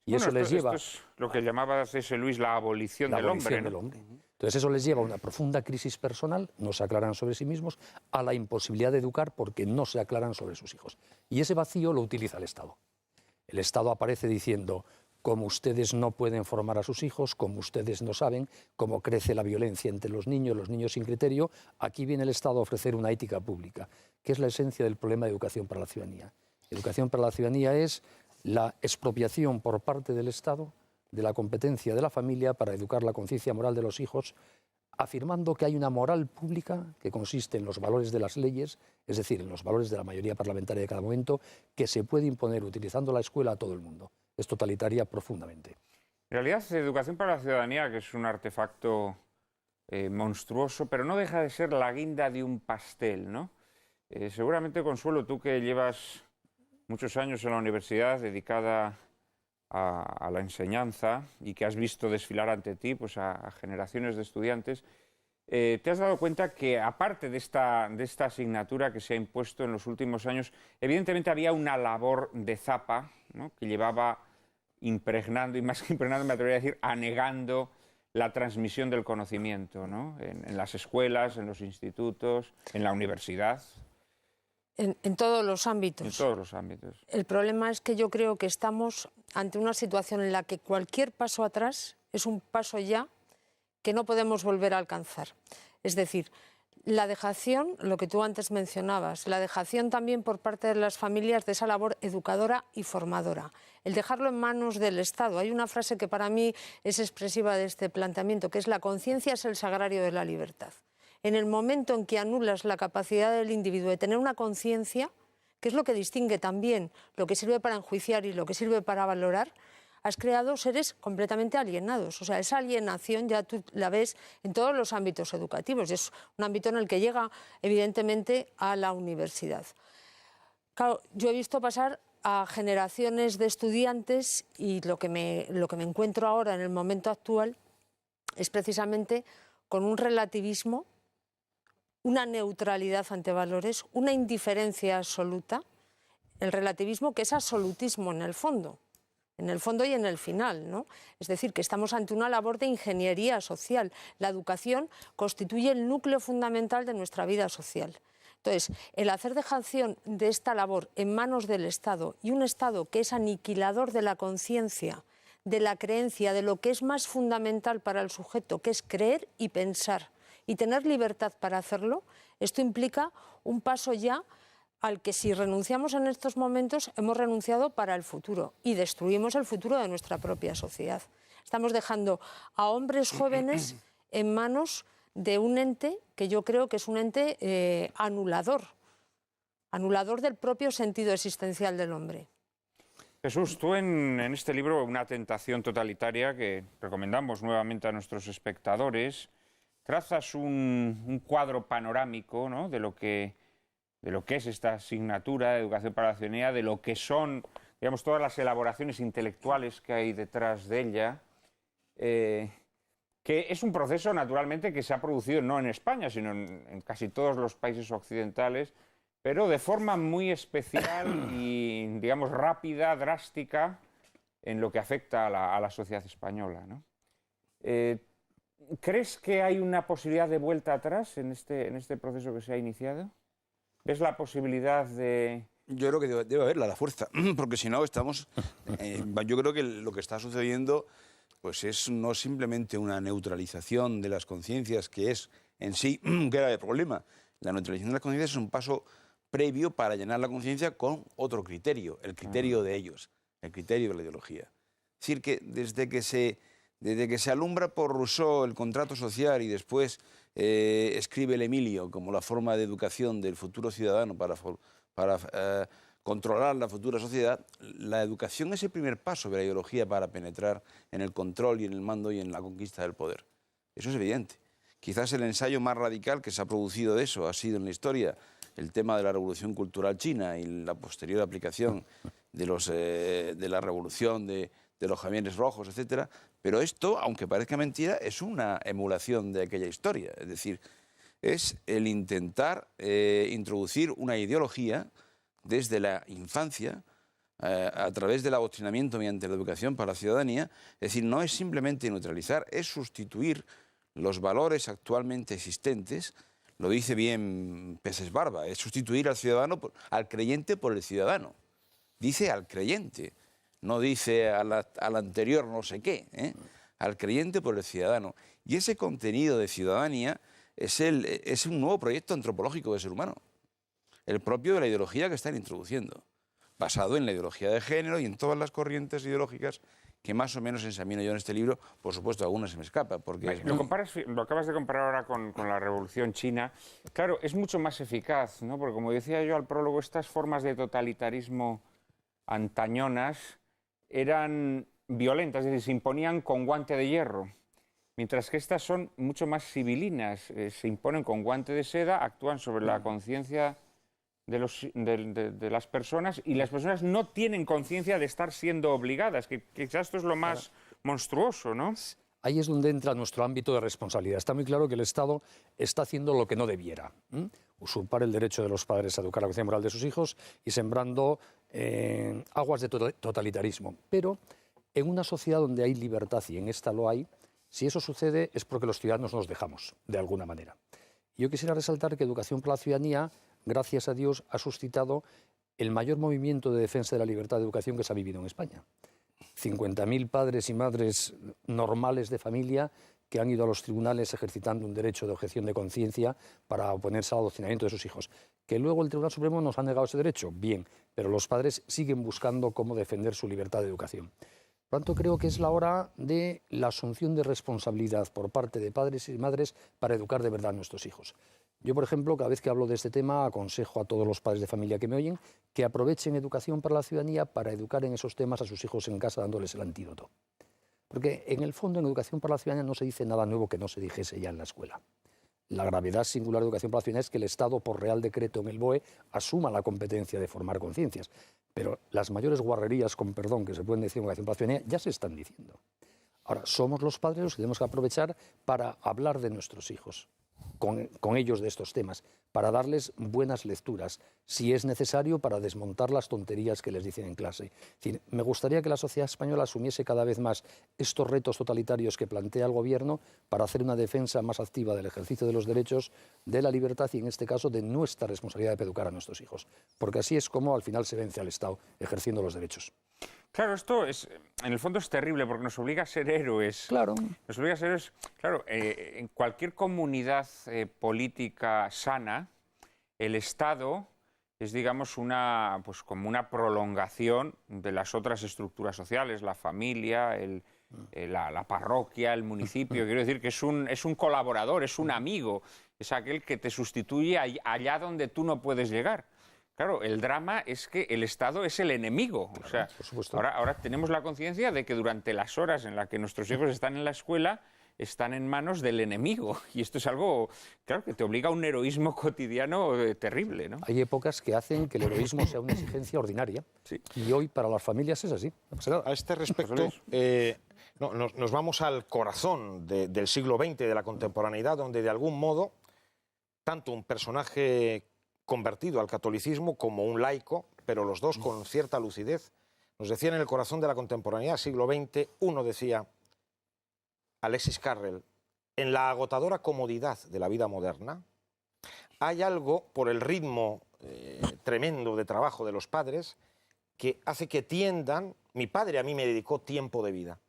Y bueno, eso les lleva... Esto es lo que llamaba C.S. Lewis la abolición del hombre, ¿no? Entonces eso les lleva a una profunda crisis personal, no se aclaran sobre sí mismos, a la imposibilidad de educar porque no se aclaran sobre sus hijos. Y ese vacío lo utiliza el Estado. El Estado aparece diciendo, como ustedes no pueden formar a sus hijos, como ustedes no saben cómo crece la violencia entre los niños sin criterio, aquí viene el Estado a ofrecer una ética pública, que es la esencia del problema de educación para la ciudadanía. Educación para la ciudadanía es la expropiación por parte del Estado de la competencia de la familia para educar la conciencia moral de los hijos, afirmando que hay una moral pública que consiste en los valores de las leyes, es decir, en los valores de la mayoría parlamentaria de cada momento, que se puede imponer utilizando la escuela a todo el mundo. Es totalitaria profundamente. En realidad, educación para la ciudadanía, que es un artefacto monstruoso, pero no deja de ser la guinda de un pastel, ¿no? Seguramente, Consuelo, tú que llevas muchos años en la universidad dedicada a la enseñanza y que has visto desfilar ante ti pues, a generaciones de estudiantes, te has dado cuenta que, aparte de esta asignatura que se ha impuesto en los últimos años, evidentemente había una labor de zapa, ¿no? Que llevaba impregnando, y más que impregnando, me atrevería a decir, anegando la transmisión del conocimiento, ¿no? En las escuelas, en los institutos, en la universidad. En todos los ámbitos. En todos los ámbitos. El problema es que yo creo que estamos ante una situación en la que cualquier paso atrás es un paso ya que no podemos volver a alcanzar. Es decir, la dejación, lo que tú antes mencionabas, la dejación también por parte de las familias de esa labor educadora y formadora. El dejarlo en manos del Estado. Hay una frase que para mí es expresiva de este planteamiento, que es: la conciencia es el sagrario de la libertad. En el momento en que anulas la capacidad del individuo de tener una conciencia, que es lo que distingue también lo que sirve para enjuiciar y lo que sirve para valorar, has creado seres completamente alienados. O sea, esa alienación ya tú la ves en todos los ámbitos educativos. Es un ámbito en el que llega, evidentemente, a la universidad. Claro, yo he visto pasar a generaciones de estudiantes, y lo que me encuentro ahora en el momento actual es precisamente con un relativismo, una neutralidad ante valores, una indiferencia absoluta, el relativismo que es absolutismo en el fondo y en el final, ¿no? Es decir, que estamos ante una labor de ingeniería social. La educación constituye el núcleo fundamental de nuestra vida social. Entonces, el hacer dejación de esta labor en manos del Estado, y un Estado que es aniquilador de la conciencia, de la creencia, de lo que es más fundamental para el sujeto, que es creer y pensar, y tener libertad para hacerlo, esto implica un paso ya al que, si renunciamos en estos momentos, hemos renunciado para el futuro y destruimos el futuro de nuestra propia sociedad. Estamos dejando a hombres jóvenes en manos de un ente que yo creo que es un ente anulador del propio sentido existencial del hombre. Jesús, tú en este libro, Una tentación totalitaria, que recomendamos nuevamente a nuestros espectadores, trazas un cuadro panorámico, ¿no?, de lo que es esta asignatura de educación para la ciudadanía, de lo que son, digamos, todas las elaboraciones intelectuales que hay detrás de ella, que es un proceso, naturalmente, que se ha producido no en España, sino en casi todos los países occidentales, pero de forma muy especial y, digamos, rápida, drástica, en lo que afecta a la sociedad española, ¿no? ¿Crees que hay una posibilidad de vuelta atrás en este proceso que se ha iniciado? ¿Ves la posibilidad de...? Yo creo que debe haberla, la fuerza, porque si no estamos... yo creo que lo que está sucediendo pues es no simplemente una neutralización de las conciencias, que es en sí un grave problema. La neutralización de las conciencias es un paso previo para llenar la conciencia con otro criterio, el criterio de ellos, el criterio de la ideología. Es decir, que desde que se alumbra por Rousseau el contrato social y después escribe el Emilio como la forma de educación del futuro ciudadano para controlar la futura sociedad, la educación es el primer paso de la ideología para penetrar en el control y en el mando y en la conquista del poder. Eso es evidente. Quizás el ensayo más radical que se ha producido de eso ha sido en la historia el tema de la revolución cultural china y la posterior aplicación de la revolución de los Jamieres Rojos, etcétera. Pero esto, aunque parezca mentira, es una emulación de aquella historia. Es decir, es el intentar introducir una ideología desde la infancia, a través del adoctrinamiento mediante la educación para la ciudadanía. Es decir, no es simplemente neutralizar, es sustituir los valores actualmente existentes. Lo dice bien Peces Barba, es sustituir al ciudadano, al creyente por el ciudadano. Dice al creyente, no dice al anterior no sé qué, al creyente por el ciudadano. Y ese contenido de ciudadanía es un nuevo proyecto antropológico del ser humano, el propio de la ideología que están introduciendo, basado en la ideología de género y en todas las corrientes ideológicas que más o menos examino yo en este libro. Por supuesto, algunas se me escapa. Porque lo acabas de comparar ahora con la Revolución China. Claro, es mucho más eficaz, ¿no? Porque, como decía yo al prólogo, estas formas de totalitarismo antañonas eran violentas, es decir, se imponían con guante de hierro, mientras que estas son mucho más civilinas, se imponen con guante de seda, actúan sobre la conciencia de las personas, y las personas no tienen conciencia de estar siendo obligadas, que quizás esto es lo más monstruoso, ¿no? Ahí es donde entra nuestro ámbito de responsabilidad. Está muy claro que el Estado está haciendo lo que no debiera, usurpar el derecho de los padres a educar la conciencia moral de sus hijos y sembrando aguas de totalitarismo. Pero en una sociedad donde hay libertad, y en esta lo hay, si eso sucede es porque los ciudadanos nos dejamos, de alguna manera. Yo quisiera resaltar que Educación para la Ciudadanía, gracias a Dios, ha suscitado el mayor movimiento de defensa de la libertad de educación que se ha vivido en España. 50.000 padres y madres normales de familia que han ido a los tribunales ejercitando un derecho de objeción de conciencia para oponerse al adoctrinamiento de sus hijos. Que luego el Tribunal Supremo nos ha negado ese derecho, bien, pero los padres siguen buscando cómo defender su libertad de educación. Por tanto, creo que es la hora de la asunción de responsabilidad por parte de padres y madres para educar de verdad a nuestros hijos. Yo, por ejemplo, cada vez que hablo de este tema, aconsejo a todos los padres de familia que me oyen que aprovechen Educación para la Ciudadanía para educar en esos temas a sus hijos en casa, dándoles el antídoto. Porque, en el fondo, en Educación para la Ciudadanía no se dice nada nuevo que no se dijese ya en la escuela. La gravedad singular de educación poblacional es que el Estado, por real decreto en el BOE, asuma la competencia de formar conciencias. Pero las mayores guarrerías, con perdón, que se pueden decir en educación poblacional ya se están diciendo. Ahora, somos los padres los que tenemos que aprovechar para hablar de nuestros hijos, con ellos de estos temas, para darles buenas lecturas, si es necesario, para desmontar las tonterías que les dicen en clase. Es decir, me gustaría que la sociedad española asumiese cada vez más estos retos totalitarios que plantea el Gobierno para hacer una defensa más activa del ejercicio de los derechos, de la libertad y, en este caso, de nuestra responsabilidad de educar a nuestros hijos. Porque así es como al final se vence al Estado, ejerciendo los derechos. Claro, esto es, en el fondo es terrible porque nos obliga a ser héroes. Claro. Nos obliga a ser héroes. Claro, en cualquier comunidad política sana, el Estado es, digamos, pues como una prolongación de las otras estructuras sociales, la familia, la parroquia, el municipio. Quiero decir que es un colaborador, es un amigo, es aquel que te sustituye allá donde tú no puedes llegar. Claro, el drama es que el Estado es el enemigo. Claro, o sea, por supuesto. Ahora tenemos la conciencia de que durante las horas en las que nuestros hijos están en la escuela, están en manos del enemigo. Y esto es algo, claro, que te obliga a un heroísmo cotidiano terrible, ¿no? Hay épocas que hacen que el heroísmo sea una exigencia ordinaria. Sí. Y hoy para las familias es así. No pasa nada. A este respecto, nos vamos al corazón del siglo XX, de la contemporaneidad, donde de algún modo, tanto un personaje convertido al catolicismo como un laico, pero los dos con cierta lucidez, nos decían en el corazón de la contemporaneidad, siglo XX, uno decía, Alexis Carrel, en la agotadora comodidad de la vida moderna, hay algo por el ritmo tremendo de trabajo de los padres que hace que tiendan, mi padre a mí me dedicó tiempo de vida,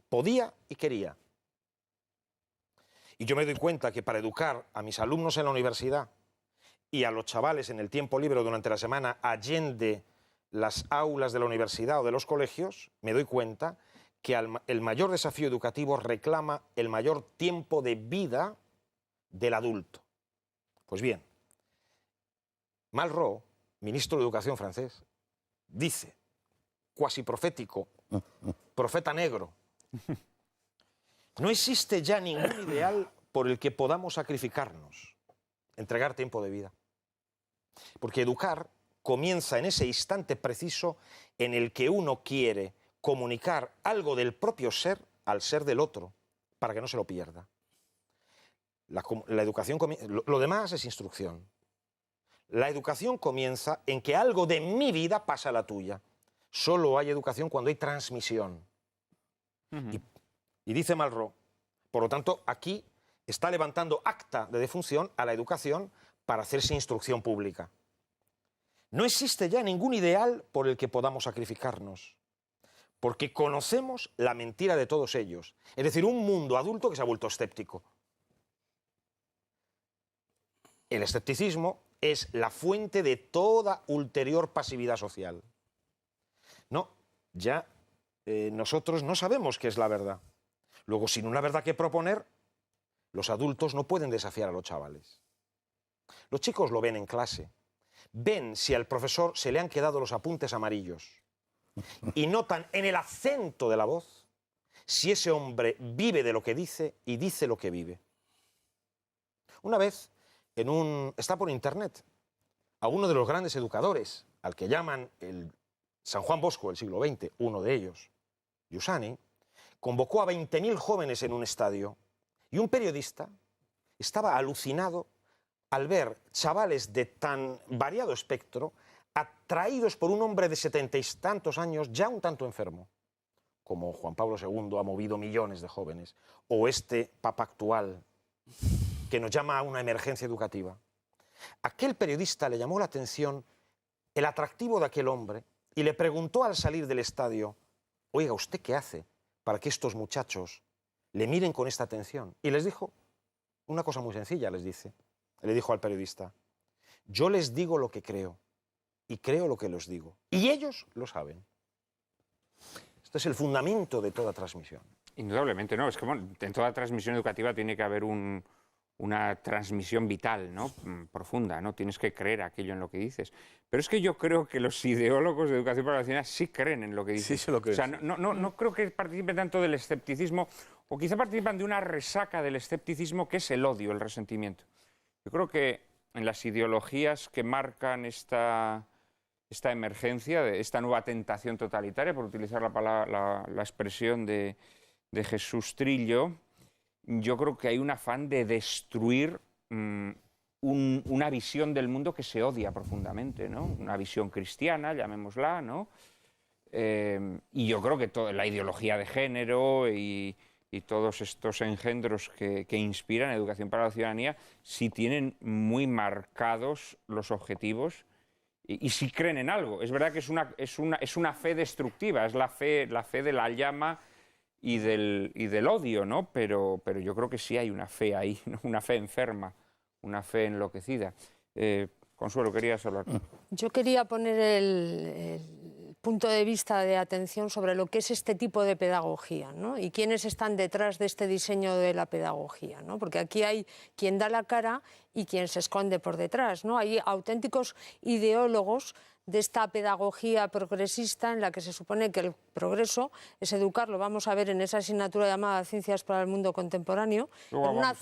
podía y quería. Y yo me doy cuenta que para educar a mis alumnos en la universidad y a los chavales en el tiempo libre durante la semana allende las aulas de la universidad o de los colegios, me doy cuenta que el mayor desafío educativo reclama el mayor tiempo de vida del adulto. Pues bien, Malraux, ministro de Educación francés, dice, cuasi profético, profeta negro, no existe ya ningún ideal por el que podamos sacrificarnos, entregar tiempo de vida. Porque educar comienza en ese instante preciso en el que uno quiere comunicar algo del propio ser al ser del otro, para que no se lo pierda. La educación lo demás es instrucción. La educación comienza en que algo de mi vida pasa a la tuya. Solo hay educación cuando hay transmisión. Y dice Malraux, por lo tanto, aquí está levantando acta de defunción a la educación para hacerse instrucción pública. No existe ya ningún ideal por el que podamos sacrificarnos, porque conocemos la mentira de todos ellos. Es decir, un mundo adulto que se ha vuelto escéptico. El escepticismo es la fuente de toda ulterior pasividad social. No, ya nosotros no sabemos qué es la verdad. Luego, sin una verdad que proponer, los adultos no pueden desafiar a los chavales. Los chicos lo ven en clase. Ven si al profesor se le han quedado los apuntes amarillos. Y notan en el acento de la voz si ese hombre vive de lo que dice y dice lo que vive. Una vez, está por internet, a uno de los grandes educadores, al que llaman el San Juan Bosco del siglo XX, uno de ellos, Giussani, convocó a 20.000 jóvenes en un estadio y un periodista estaba alucinado al ver chavales de tan variado espectro atraídos por un hombre de 70 y tantos años ya un tanto enfermo, como Juan Pablo II ha movido millones de jóvenes, o este Papa actual que nos llama a una emergencia educativa. Aquel periodista le llamó la atención el atractivo de aquel hombre y le preguntó al salir del estadio, oiga, ¿usted qué hace para que estos muchachos le miren con esta atención? Y les dijo una cosa muy sencilla, le dijo al periodista, yo les digo lo que creo y creo lo que les digo. Y ellos lo saben. Esto es el fundamento de toda transmisión. Indudablemente, ¿no? Es que bueno, en toda transmisión educativa tiene que haber una transmisión vital, ¿no? Profunda, ¿no? Tienes que creer aquello en lo que dices. Pero es que yo creo que los ideólogos de educación poblacional sí creen en lo que dices. Sí, se lo creen. O sea, no creo que participen tanto del escepticismo o quizá participan de una resaca del escepticismo que es el odio, el resentimiento. Yo creo que en las ideologías que marcan esta emergencia, esta nueva tentación totalitaria, por utilizar la expresión de Jesús Trillo, yo creo que hay un afán de destruir una visión del mundo que se odia profundamente, ¿no? Una visión cristiana, llamémosla, ¿no? Y yo creo que toda la ideología de género y todos estos engendros que inspiran Educación para la Ciudadanía sí tienen muy marcados los objetivos y sí creen en algo. Es verdad que es una fe destructiva, es la fe de la llama y del odio, ¿no? Pero yo creo que sí hay una fe ahí, ¿no? Una fe enferma, una fe enloquecida. Consuelo, querías hablar. Yo quería poner el punto de vista de atención sobre lo que es este tipo de pedagogía, ¿no? Y quiénes están detrás de este diseño de la pedagogía, ¿no? Porque aquí hay quien da la cara y quien se esconde por detrás, ¿no? Hay auténticos ideólogos de esta pedagogía progresista en la que se supone que el progreso es educar, lo vamos a ver en esa asignatura llamada Ciencias para el Mundo Contemporáneo, una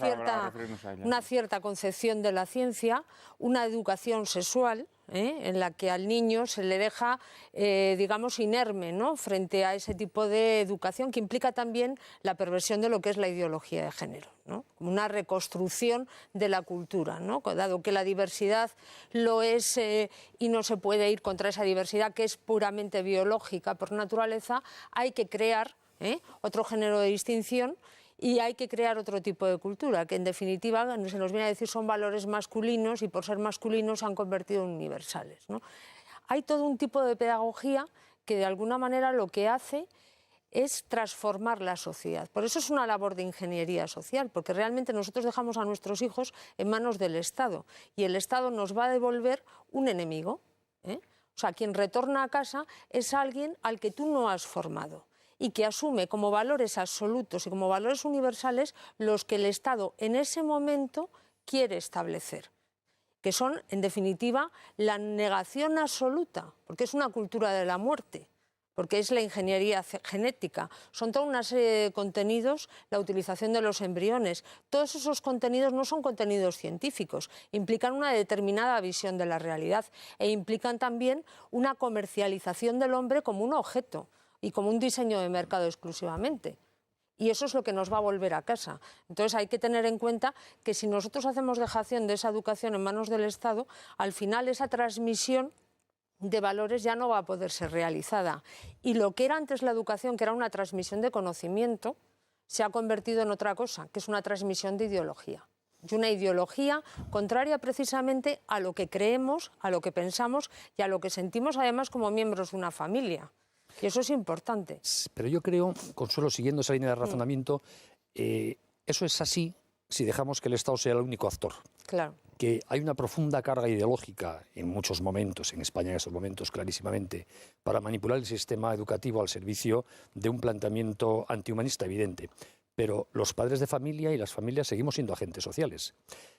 cierta concepción de la ciencia, una educación sexual, en la que al niño se le deja, digamos, inerme, ¿no?, frente a ese tipo de educación que implica también la perversión de lo que es la ideología de género, ¿no? Como una reconstrucción de la cultura, ¿no? Dado que la diversidad lo es y no se puede ir contra esa diversidad que es puramente biológica por naturaleza, hay que crear otro género de distinción. Y hay que crear otro tipo de cultura, que en definitiva se nos viene a decir son valores masculinos y por ser masculinos se han convertido en universales, ¿no? Hay todo un tipo de pedagogía que de alguna manera lo que hace es transformar la sociedad. Por eso es una labor de ingeniería social, porque realmente nosotros dejamos a nuestros hijos en manos del Estado y el Estado nos va a devolver un enemigo, O sea, quien retorna a casa es alguien al que tú no has formado y que asume como valores absolutos y como valores universales los que el Estado en ese momento quiere establecer, que son, en definitiva, la negación absoluta, porque es una cultura de la muerte, porque es la ingeniería genética, son toda una serie de contenidos, la utilización de los embriones. Todos esos contenidos no son contenidos científicos, implican una determinada visión de la realidad e implican también una comercialización del hombre como un objeto y como un diseño de mercado exclusivamente. Y eso es lo que nos va a volver a casa. Entonces hay que tener en cuenta que si nosotros hacemos dejación de esa educación en manos del Estado, al final esa transmisión de valores ya no va a poder ser realizada. Y lo que era antes la educación, que era una transmisión de conocimiento, se ha convertido en otra cosa, que es una transmisión de ideología. Y una ideología contraria precisamente a lo que creemos, a lo que pensamos y a lo que sentimos además como miembros de una familia. Y eso es importante. Pero yo creo, Consuelo, siguiendo esa línea de razonamiento, eso es así si dejamos que el Estado sea el único actor. Claro. Que hay una profunda carga ideológica en muchos momentos, en España en estos momentos clarísimamente, para manipular el sistema educativo al servicio de un planteamiento antihumanista evidente. Pero los padres de familia y las familias seguimos siendo agentes sociales.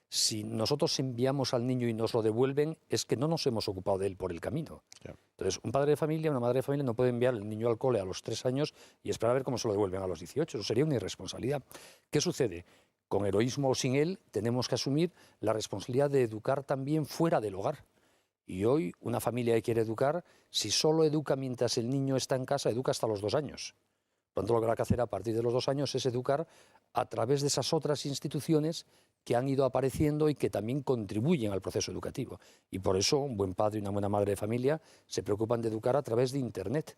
Si nosotros enviamos al niño y nos lo devuelven, es que no nos hemos ocupado de él por el camino. Claro. Entonces, un padre de familia, una madre de familia no puede enviar al niño al cole a los 3 años y esperar a ver cómo se lo devuelven a los 18. Eso sería una irresponsabilidad. ¿Qué sucede? Con heroísmo o sin él, tenemos que asumir la responsabilidad de educar también fuera del hogar. Y hoy, una familia que quiere educar, si solo educa mientras el niño está en casa, educa hasta los 2 años. Por lo tanto, lo que habrá que hacer a partir de los 2 años es educar a través de esas otras instituciones que han ido apareciendo y que también contribuyen al proceso educativo. Y por eso un buen padre y una buena madre de familia se preocupan de educar a través de Internet,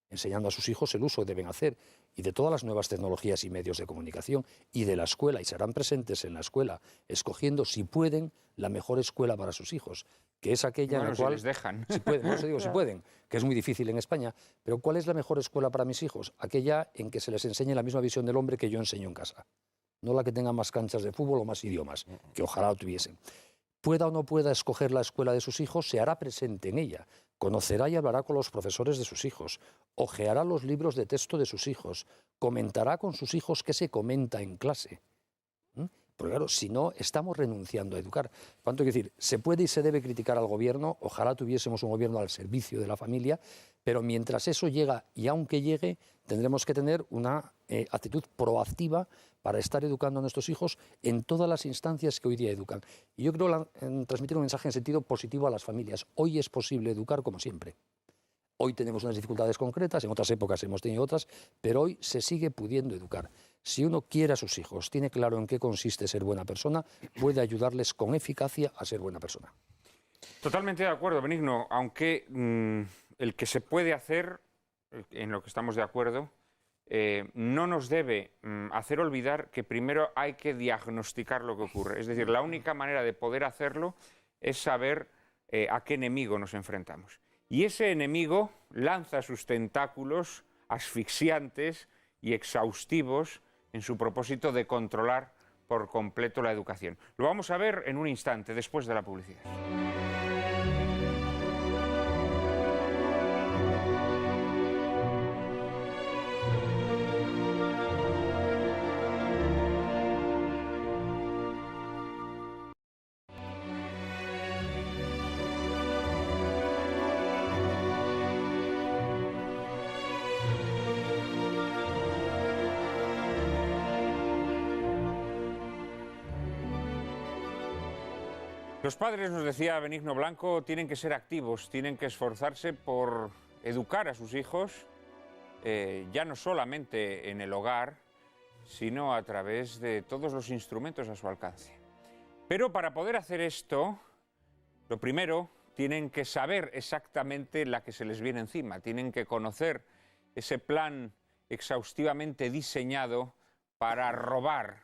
enseñando a sus hijos el uso que deben hacer y de todas las nuevas tecnologías y medios de comunicación y de la escuela, y serán presentes en la escuela, escogiendo, si pueden, la mejor escuela para sus hijos, que es aquella en la cual... les dejan. Si pueden, por eso digo si pueden, que es muy difícil en España, pero ¿cuál es la mejor escuela para mis hijos? Aquella en que se les enseñe la misma visión del hombre que yo enseño en casa, no la que tenga más canchas de fútbol o más idiomas, que ojalá lo tuviesen. Pueda o no pueda escoger la escuela de sus hijos, se hará presente en ella. Conocerá y hablará con los profesores de sus hijos, hojeará los libros de texto de sus hijos, comentará con sus hijos qué se comenta en clase. Porque claro, si no, estamos renunciando a educar. Por tanto, hay que decir, se puede y se debe criticar al gobierno, ojalá tuviésemos un gobierno al servicio de la familia, pero mientras eso llega, y aunque llegue, tendremos que tener una actitud proactiva para estar educando a nuestros hijos en todas las instancias que hoy día educan. Y yo creo transmitir un mensaje en sentido positivo a las familias. Hoy es posible educar como siempre. Hoy tenemos unas dificultades concretas, en otras épocas hemos tenido otras, pero hoy se sigue pudiendo educar. Si uno quiere a sus hijos, tiene claro en qué consiste ser buena persona, puede ayudarles con eficacia a ser buena persona. Totalmente de acuerdo, Benigno, aunque el que se puede hacer, en lo que estamos de acuerdo, no nos debe hacer olvidar que primero hay que diagnosticar lo que ocurre. Es decir, la única manera de poder hacerlo es saber a qué enemigo nos enfrentamos. Y ese enemigo lanza sus tentáculos asfixiantes y exhaustivos en su propósito de controlar por completo la educación. Lo vamos a ver en un instante, después de la publicidad. Los padres, nos decía Benigno Blanco, tienen que ser activos, tienen que esforzarse por educar a sus hijos, ya no solamente en el hogar, sino a través de todos los instrumentos a su alcance. Pero para poder hacer esto, lo primero, tienen que saber exactamente la que se les viene encima, tienen que conocer ese plan exhaustivamente diseñado para robar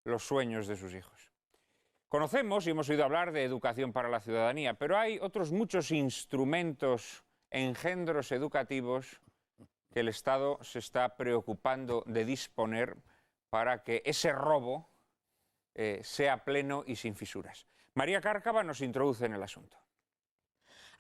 los sueños de sus hijos. Conocemos y hemos oído hablar de educación para la ciudadanía, pero hay otros muchos instrumentos, engendros educativos que el Estado se está preocupando de disponer para que ese robo sea pleno y sin fisuras. María Cárcava nos introduce en el asunto.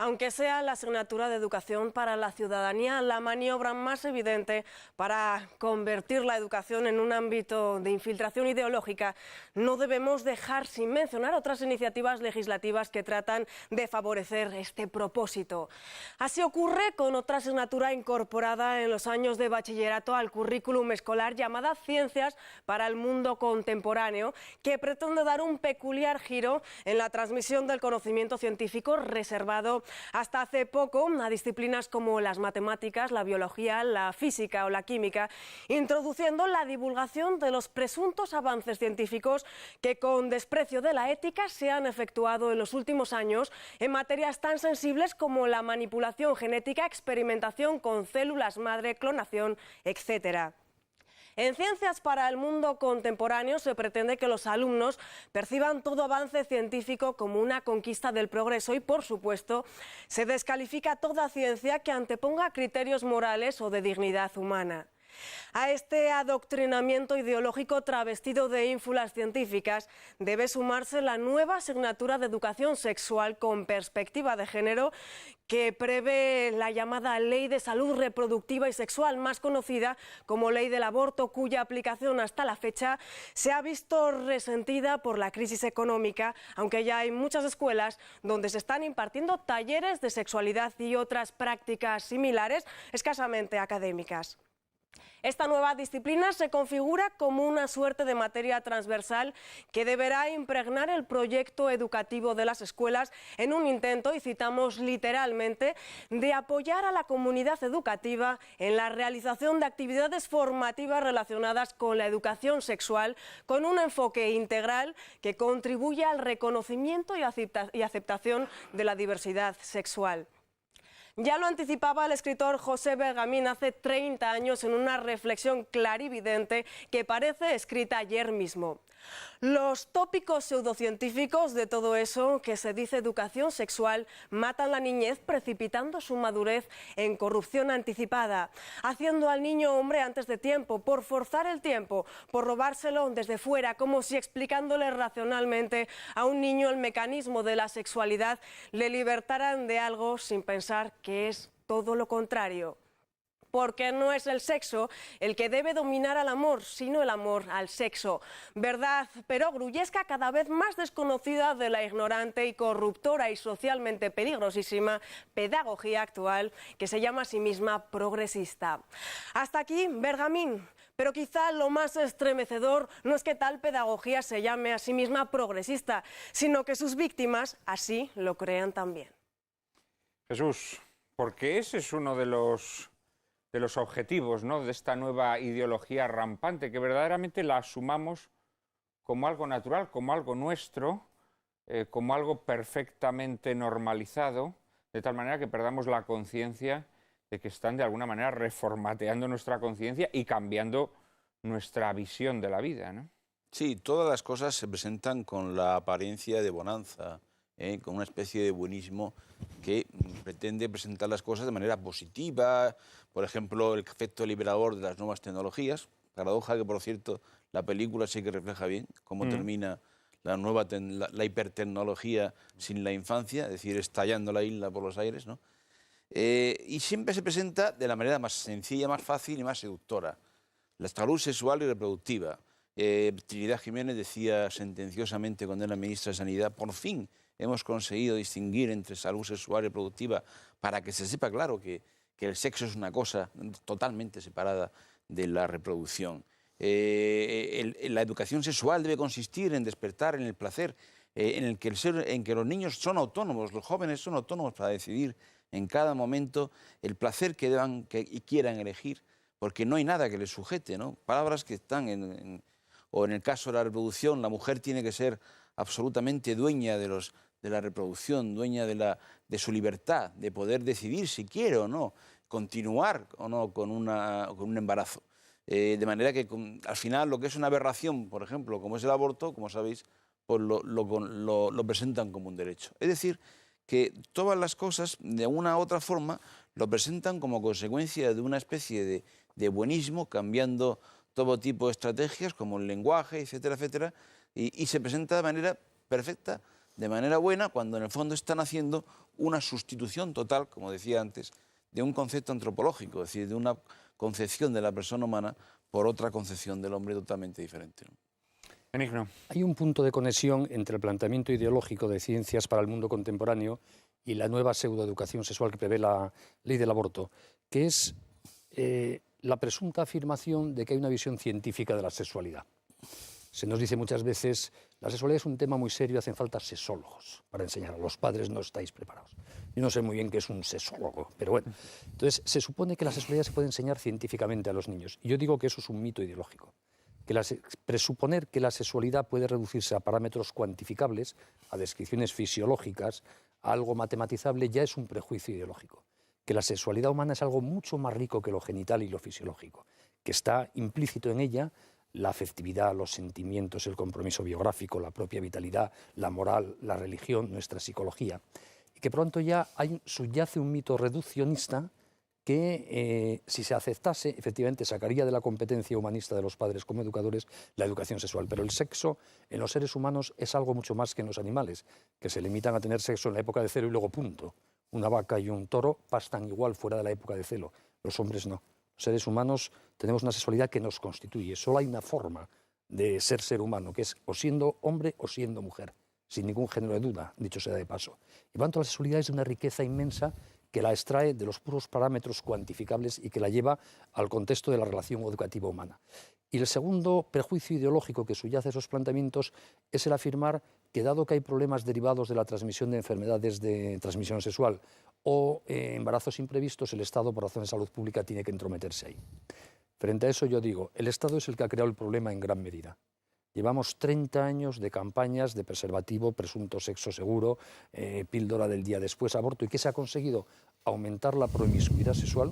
Aunque sea la asignatura de educación para la ciudadanía la maniobra más evidente para convertir la educación en un ámbito de infiltración ideológica, no debemos dejar sin mencionar otras iniciativas legislativas que tratan de favorecer este propósito. Así ocurre con otra asignatura incorporada en los años de bachillerato al currículum escolar llamada Ciencias para el Mundo Contemporáneo, que pretende dar un peculiar giro en la transmisión del conocimiento científico reservado hasta hace poco a disciplinas como las matemáticas, la biología, la física o la química, introduciendo la divulgación de los presuntos avances científicos que con desprecio de la ética se han efectuado en los últimos años en materias tan sensibles como la manipulación genética, experimentación con células madre, clonación, etc. En Ciencias para el Mundo Contemporáneo se pretende que los alumnos perciban todo avance científico como una conquista del progreso y, por supuesto, se descalifica toda ciencia que anteponga criterios morales o de dignidad humana. A este adoctrinamiento ideológico travestido de ínfulas científicas debe sumarse la nueva asignatura de educación sexual con perspectiva de género que prevé la llamada Ley de Salud Reproductiva y Sexual, más conocida como Ley del Aborto, cuya aplicación hasta la fecha se ha visto resentida por la crisis económica, aunque ya hay muchas escuelas donde se están impartiendo talleres de sexualidad y otras prácticas similares escasamente académicas. Esta nueva disciplina se configura como una suerte de materia transversal que deberá impregnar el proyecto educativo de las escuelas en un intento, y citamos literalmente, de apoyar a la comunidad educativa en la realización de actividades formativas relacionadas con la educación sexual, con un enfoque integral que contribuya al reconocimiento y aceptación de la diversidad sexual. Ya lo anticipaba el escritor José Bergamín hace 30 años en una reflexión clarividente que parece escrita ayer mismo. Los tópicos pseudocientíficos de todo eso que se dice educación sexual matan la niñez, precipitando su madurez en corrupción anticipada, haciendo al niño hombre antes de tiempo, por forzar el tiempo, por robárselo desde fuera, como si explicándole racionalmente a un niño el mecanismo de la sexualidad le libertaran de algo sin pensar que es todo lo contrario. Porque no es el sexo el que debe dominar al amor, sino el amor al sexo. Verdad perogrullesca, cada vez más desconocida de la ignorante y corruptora y socialmente peligrosísima pedagogía actual que se llama a sí misma progresista. Hasta aquí Bergamín. Pero quizá lo más estremecedor no es que tal pedagogía se llame a sí misma progresista, sino que sus víctimas así lo crean también. Jesús, porque ese es uno de los objetivos, ¿no?, de esta nueva ideología rampante, que verdaderamente la asumamos como algo natural, como algo nuestro, como algo perfectamente normalizado, de tal manera que perdamos la conciencia de que están de alguna manera reformateando nuestra conciencia y cambiando nuestra visión de la vida, ¿no? Sí, todas las cosas se presentan con la apariencia de bonanza, con una especie de buenismo que pretende presentar las cosas de manera positiva. Por ejemplo, el efecto liberador de las nuevas tecnologías, paradoja que, por cierto, la película sí que refleja bien cómo termina la hipertecnología sin la infancia, es decir, estallando la isla por los aires, ¿no? Y siempre se presenta de la manera más sencilla, más fácil y más seductora. La salud sexual y reproductiva. Trinidad Jiménez decía sentenciosamente cuando era ministra de Sanidad: por fin hemos conseguido distinguir entre salud sexual y reproductiva, para que se sepa claro que el sexo es una cosa totalmente separada de la reproducción. La educación sexual debe consistir en despertar en el placer, en que los niños son autónomos, los jóvenes son autónomos para decidir en cada momento el placer que deban y quieran elegir, porque no hay nada que les sujete, ¿no? Palabras que están o en el caso de la reproducción, la mujer tiene que ser absolutamente dueña de la reproducción, dueña de su libertad, de poder decidir si quiere o no continuar o no con un embarazo. De manera que al final lo que es una aberración, por ejemplo, como es el aborto, como sabéis, pues lo presentan como un derecho. Es decir, que todas las cosas, de una u otra forma, lo presentan como consecuencia de una especie de buenismo, cambiando todo tipo de estrategias, como el lenguaje, etcétera, etcétera, y se presenta de manera perfecta, de manera buena, cuando en el fondo están haciendo una sustitución total, como decía antes, de un concepto antropológico, es decir, de una concepción de la persona humana por otra concepción del hombre totalmente diferente, ¿no? Benigno. Hay un punto de conexión entre el planteamiento ideológico de ciencias para el mundo contemporáneo y la nueva pseudoeducación sexual que prevé la ley del aborto, que es la presunta afirmación de que hay una visión científica de la sexualidad. Se nos dice muchas veces: la sexualidad es un tema muy serio, hacen falta sexólogos para enseñar. Los padres no estáis preparados. Yo no sé muy bien qué es un sexólogo, pero bueno. Entonces, se supone que la sexualidad se puede enseñar científicamente a los niños. Y yo digo que eso es un mito ideológico. Presuponer que la sexualidad puede reducirse a parámetros cuantificables, a descripciones fisiológicas, a algo matematizable, ya es un prejuicio ideológico. Que la sexualidad humana es algo mucho más rico que lo genital y lo fisiológico, que está implícito en ella la afectividad, los sentimientos, el compromiso biográfico, la propia vitalidad, la moral, la religión, nuestra psicología. Y que pronto ya subyace un mito reduccionista que, si se aceptase, efectivamente sacaría de la competencia humanista de los padres como educadores la educación sexual. Pero el sexo en los seres humanos es algo mucho más que en los animales, que se limitan a tener sexo en la época de celo y luego punto. Una vaca y un toro pastan igual fuera de la época de celo. Los hombres no. Los seres humanos tenemos una sexualidad que nos constituye. Solo hay una forma de ser humano, que es o siendo hombre o siendo mujer, sin ningún género de duda, dicho sea de paso. Y por tanto, la sexualidad es de una riqueza inmensa que la extrae de los puros parámetros cuantificables y que la lleva al contexto de la relación educativa humana. Y el segundo prejuicio ideológico que subyace a esos planteamientos es el afirmar que, dado que hay problemas derivados de la transmisión de enfermedades de transmisión sexual o embarazos imprevistos, el Estado, por razones de salud pública, tiene que entrometerse ahí. Frente a eso yo digo, el Estado es el que ha creado el problema en gran medida. Llevamos 30 años de campañas de preservativo, presunto sexo seguro, píldora del día después, aborto. ¿Y qué se ha conseguido? Aumentar la promiscuidad sexual,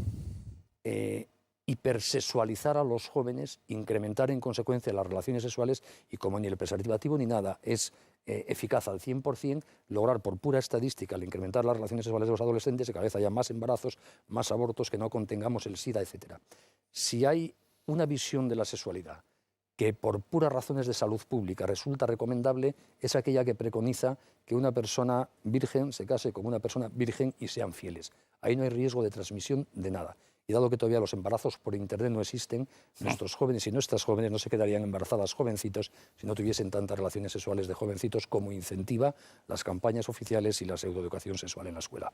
hipersexualizar a los jóvenes, incrementar en consecuencia las relaciones sexuales y, como ni el preservativo ni nada es eficaz al 100%, lograr por pura estadística, al incrementar las relaciones sexuales de los adolescentes, que cada vez haya más embarazos, más abortos, que no contengamos el SIDA, etc. Si hay una visión de la sexualidad que por puras razones de salud pública resulta recomendable, es aquella que preconiza que una persona virgen se case con una persona virgen y sean fieles. Ahí no hay riesgo de transmisión de nada. Y dado que todavía los embarazos por internet no existen, nuestros jóvenes y nuestras jóvenes no se quedarían embarazadas jovencitos si no tuviesen tantas relaciones sexuales de jovencitos, como incentiva las campañas oficiales y la pseudoeducación sexual en la escuela.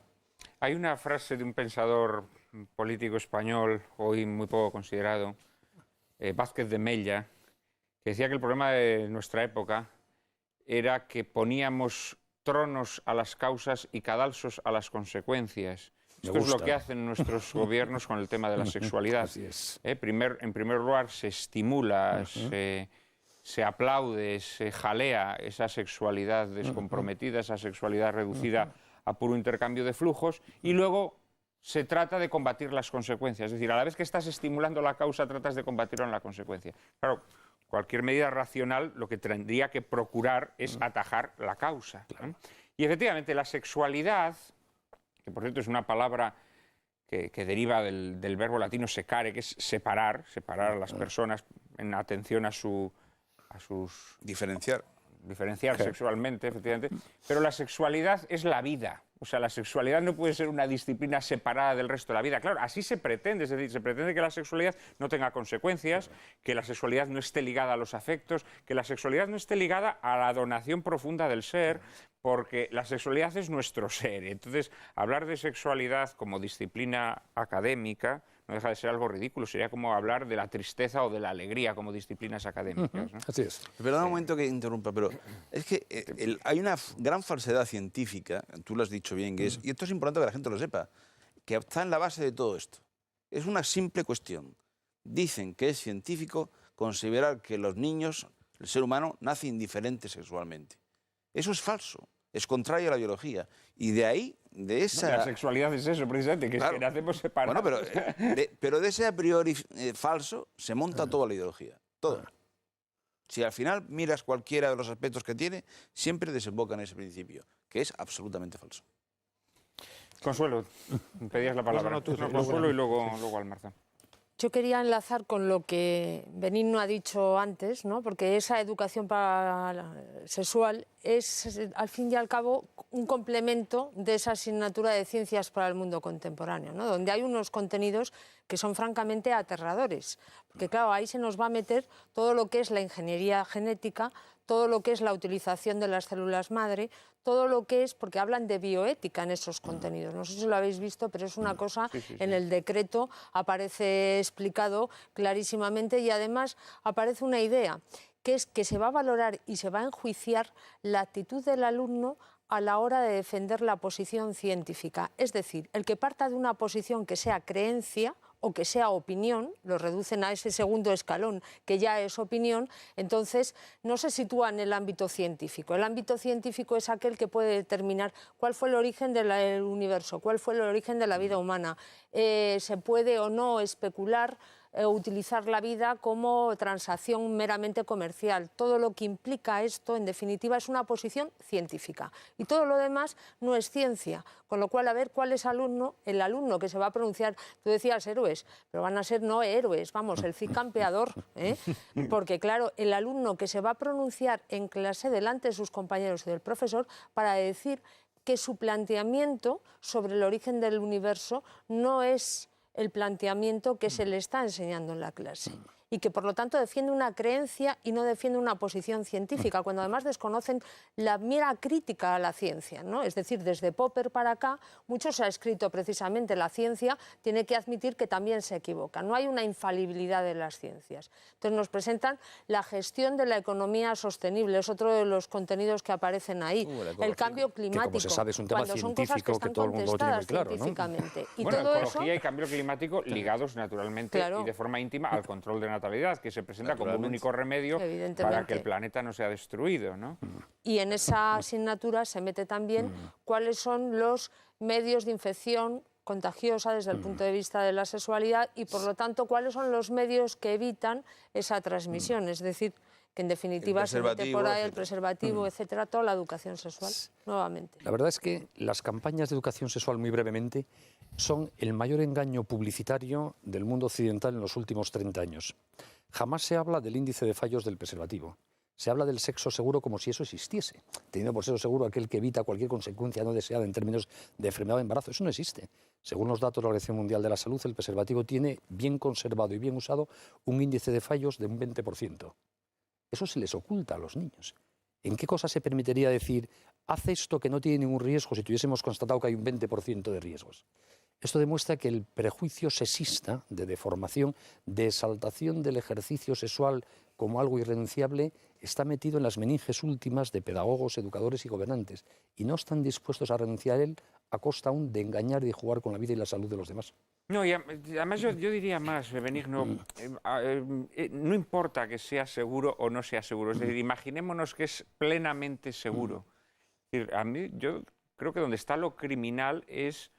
Hay una frase de un pensador político español, hoy muy poco considerado, Vázquez de Mella, que decía que el problema de nuestra época era que poníamos tronos a las causas y cadalsos a las consecuencias. Esto es lo que hacen nuestros gobiernos con el tema de la sexualidad. Así es. En primer lugar, se estimula, se aplaude, se jalea esa sexualidad descomprometida, esa sexualidad reducida a puro intercambio de flujos, y luego se trata de combatir las consecuencias. Es decir, a la vez que estás estimulando la causa, tratas de combatirla en la consecuencia. Claro, cualquier medida racional lo que tendría que procurar es atajar la causa. Claro. Y efectivamente la sexualidad, que por cierto es una palabra que deriva del verbo latino secare, que es separar a las personas en atención a sus... Diferenciar sexualmente, efectivamente. Pero la sexualidad es la vida. O sea, la sexualidad no puede ser una disciplina separada del resto de la vida. Claro, así se pretende. Es decir, se pretende que la sexualidad no tenga consecuencias, que la sexualidad no esté ligada a los afectos, que la sexualidad no esté ligada a la donación profunda del ser, porque la sexualidad es nuestro ser. Entonces, hablar de sexualidad como disciplina académica no deja de ser algo ridículo. Sería como hablar de la tristeza o de la alegría como disciplinas académicas, ¿no? Así es. Perdón un momento que interrumpa, pero es que hay una gran falsedad científica, tú lo has dicho bien, que es, y esto es importante que la gente lo sepa, que está en la base de todo esto. Es una simple cuestión. Dicen que es científico considerar que los niños, el ser humano, nace indiferente sexualmente. Eso es falso, es contrario a la biología. Y de ahí, de esa... No, la sexualidad es eso, precisamente, que claro, es que nacemos separados. Bueno, pero de ese a priori falso se monta toda la ideología, todo. Si al final miras cualquiera de los aspectos que tiene, siempre desemboca en ese principio, que es absolutamente falso. Consuelo, pedías la palabra. Consuelo y luego Almarza. Yo quería enlazar con lo que Benigno ha dicho antes, ¿no? Porque esa educación sexual es, al fin y al cabo, un complemento de esa asignatura de ciencias para el mundo contemporáneo, ¿no? Donde hay unos contenidos que son francamente aterradores. Porque, claro, ahí se nos va a meter todo lo que es la ingeniería genética, todo lo que es la utilización de las células madre, todo lo que es, porque hablan de bioética en esos contenidos. No sé si lo habéis visto, pero es una cosa, en el decreto aparece explicado clarísimamente y además aparece una idea, que es que se va a valorar y se va a enjuiciar la actitud del alumno a la hora de defender la posición científica. Es decir, el que parta de una posición que sea creencia o que sea opinión, lo reducen a ese segundo escalón, que ya es opinión, entonces no se sitúa en el ámbito científico. El ámbito científico es aquel que puede determinar cuál fue el origen del universo, cuál fue el origen de la vida humana. Se puede o no especular, utilizar la vida como transacción meramente comercial. Todo lo que implica esto, en definitiva, es una posición científica. Y todo lo demás no es ciencia. Con lo cual, a ver cuál es el alumno que se va a pronunciar. Tú decías héroes, pero van a ser no héroes, vamos, el Cid campeador. Porque, claro, el alumno que se va a pronunciar en clase delante de sus compañeros y del profesor para decir que su planteamiento sobre el origen del universo no es el planteamiento que se le está enseñando en la clase y que por lo tanto defiende una creencia y no defiende una posición científica, cuando además desconocen la mera crítica a la ciencia, ¿no? Es decir, desde Popper para acá, mucho se ha escrito precisamente, la ciencia tiene que admitir que también se equivoca, no hay una infalibilidad de las ciencias. Entonces nos presentan la gestión de la economía sostenible, es otro de los contenidos que aparecen ahí, el cambio climático, que como se sabe es un tema cuando son cosas que están todo el mundo tiene muy claro, científicamente. ¿no? Y bueno, todo ecología y cambio climático ligados naturalmente y de forma íntima al control de natalidad, que se presenta como un único remedio para que el planeta no sea destruido, ¿no? Y en esa asignatura se mete también cuáles son los medios de infección contagiosa desde el punto de vista de la sexualidad y, por lo tanto, cuáles son los medios que evitan esa transmisión. Es decir, que en definitiva se mete por ahí el preservativo, etcétera, toda la educación sexual, nuevamente. La verdad es que las campañas de educación sexual, muy brevemente, son el mayor engaño publicitario del mundo occidental en los últimos 30 años. Jamás se habla del índice de fallos del preservativo. Se habla del sexo seguro como si eso existiese, teniendo por sexo seguro aquel que evita cualquier consecuencia no deseada en términos de enfermedad o embarazo. Eso no existe. Según los datos de la Organización Mundial de la Salud, el preservativo tiene, bien conservado y bien usado, un índice de fallos de un 20%. Eso se les oculta a los niños. ¿En qué cosa se permitiría decir, haz esto que no tiene ningún riesgo si tuviésemos constatado que hay un 20% de riesgos? Esto demuestra que el prejuicio sexista de deformación, de exaltación del ejercicio sexual como algo irrenunciable, está metido en las meninges últimas de pedagogos, educadores y gobernantes, y no están dispuestos a renunciar a él a costa aún de engañar y de jugar con la vida y la salud de los demás. No, y además yo diría más, Benigno, no importa que sea seguro o no sea seguro, es decir, imaginémonos que es plenamente seguro. Es decir, a mí, yo creo que donde está lo criminal es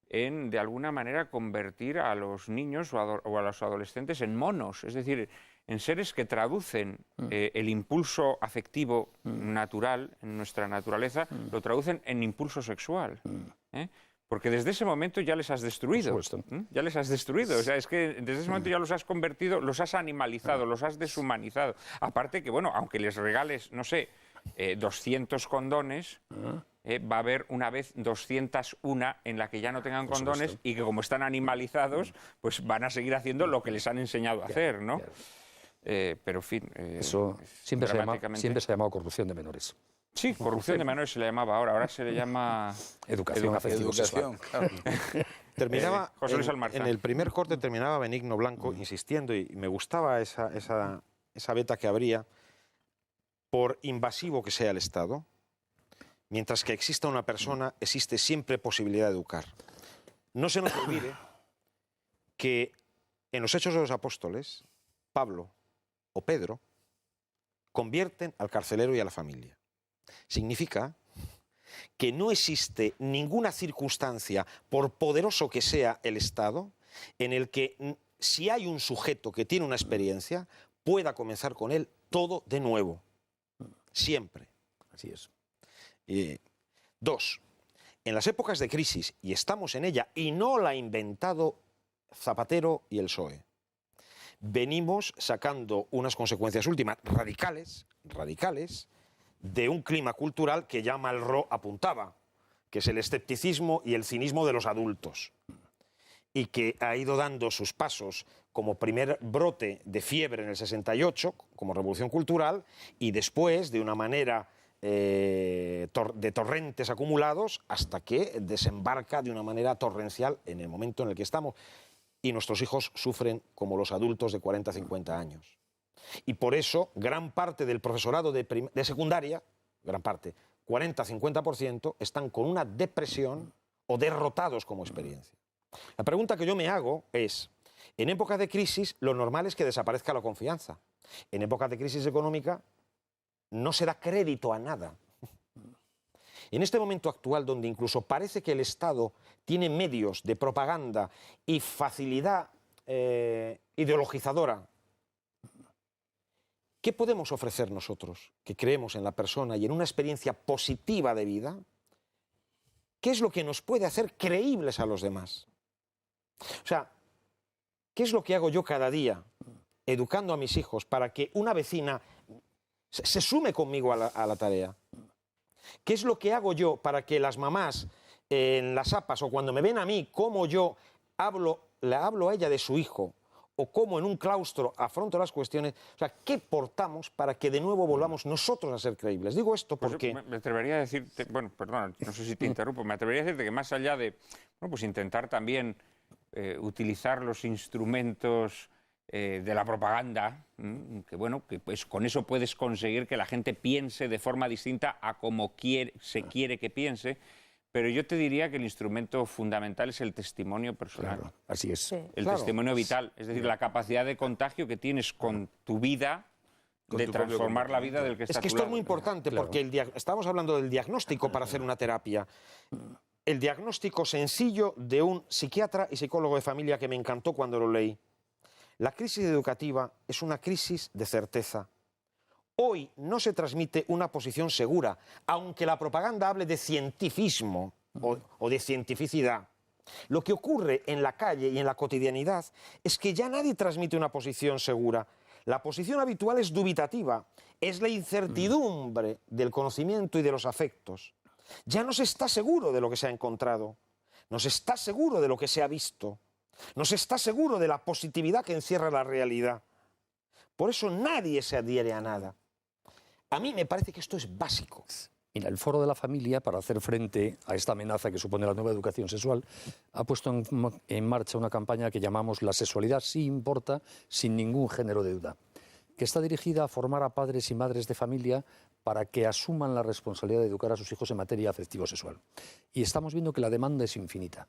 en, de alguna manera, convertir a los niños o a los adolescentes en monos, es decir, en seres que traducen el impulso afectivo natural en nuestra naturaleza, lo traducen en impulso sexual. Porque desde ese momento ya les has destruido. Ya les has destruido. O sea, es que desde ese momento ya los has convertido, los has animalizado, los has deshumanizado. Aparte que, bueno, aunque les regales, no sé, 200 condones, va a haber una vez 201 en la que ya no tengan condones y que como están animalizados, pues van a seguir haciendo lo que les han enseñado a hacer, ¿no? Pero, en fin... Eso siempre se ha llamado corrupción de menores. Sí, corrupción de menores se le llamaba ahora se le llama... Educación afectivo-sexual. Claro. Terminaba, José Luis Almarza. en el primer corte terminaba Benigno Blanco insistiendo, y me gustaba esa veta que habría, por invasivo que sea el Estado, mientras que exista una persona, existe siempre posibilidad de educar. No se nos olvide que en los Hechos de los Apóstoles, Pablo o Pedro convierten al carcelero y a la familia. Significa que no existe ninguna circunstancia, por poderoso que sea el Estado, en el que si hay un sujeto que tiene una experiencia, pueda comenzar con él todo de nuevo. Siempre. Así es. Dos, en las épocas de crisis, y estamos en ella, y no la ha inventado Zapatero y el PSOE, venimos sacando unas consecuencias últimas radicales, de un clima cultural que ya Malraux apuntaba, que es el escepticismo y el cinismo de los adultos, y que ha ido dando sus pasos como primer brote de fiebre en el 68, como revolución cultural, y después, de una manera de torrentes acumulados, hasta que desembarca de una manera torrencial en el momento en el que estamos. Y nuestros hijos sufren como los adultos de 40 a 50 años. Y por eso, gran parte del profesorado de secundaria, gran parte, 40-50%, están con una depresión o derrotados como experiencia. La pregunta que yo me hago es, en época de crisis, lo normal es que desaparezca la confianza. En época de crisis económica, no se da crédito a nada. En este momento actual, donde incluso parece que el Estado tiene medios de propaganda y facilidad ideologizadora, ¿qué podemos ofrecer nosotros, que creemos en la persona y en una experiencia positiva de vida? ¿Qué es lo que nos puede hacer creíbles a los demás? O sea, ¿qué es lo que hago yo cada día educando a mis hijos para que una vecina se sume conmigo a la tarea? ¿Qué es lo que hago yo para que las mamás en las APAs o cuando me ven a mí, cómo yo le hablo a ella de su hijo, o cómo en un claustro afronto las cuestiones? O sea, ¿qué portamos para que de nuevo volvamos nosotros a ser creíbles? Digo esto porque... Pues me atrevería a decirte, bueno, perdona, no sé si te interrumpo, me atrevería a decirte que más allá de, bueno, pues intentar también utilizar los instrumentos de la propaganda, que bueno, que pues con eso puedes conseguir que la gente piense de forma distinta a como se quiere que piense, pero yo te diría que el instrumento fundamental es el testimonio personal. Claro, así es. Sí. El testimonio vital, es decir, la capacidad de contagio que tienes con tu vida, de transformar la vida del que está a tu lado. Es que esto es muy importante, porque estamos hablando del diagnóstico para hacer una terapia. El diagnóstico sencillo de un psiquiatra y psicólogo de familia que me encantó cuando lo leí. La crisis educativa es una crisis de certeza. Hoy no se transmite una posición segura, aunque la propaganda hable de cientifismo o de cientificidad. Lo que ocurre en la calle y en la cotidianidad es que ya nadie transmite una posición segura. La posición habitual es dubitativa, es la incertidumbre del conocimiento y de los afectos. Ya no se está seguro de lo que se ha encontrado, no se está seguro de lo que se ha visto. No se está seguro de la positividad que encierra la realidad. Por eso nadie se adhiere a nada. A mí me parece que esto es básico. Mira, el Foro de la Familia, para hacer frente a esta amenaza que supone la nueva educación sexual, ha puesto en marcha una campaña que llamamos La sexualidad sí importa, sin ningún género de duda, que está dirigida a formar a padres y madres de familia para que asuman la responsabilidad de educar a sus hijos en materia afectivo-sexual. Y estamos viendo que la demanda es infinita.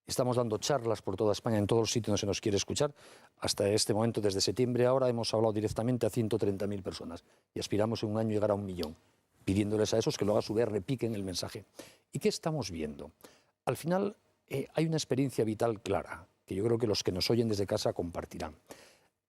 Estamos dando charlas por toda España, en todos los sitios donde se nos quiere escuchar. Hasta este momento, desde septiembre ahora, hemos hablado directamente a 130.000 personas y aspiramos en un año llegar a 1 millón, pidiéndoles a esos que luego a su vez repiquen el mensaje. ¿Y qué estamos viendo? Al final hay una experiencia vital clara, que yo creo que los que nos oyen desde casa compartirán.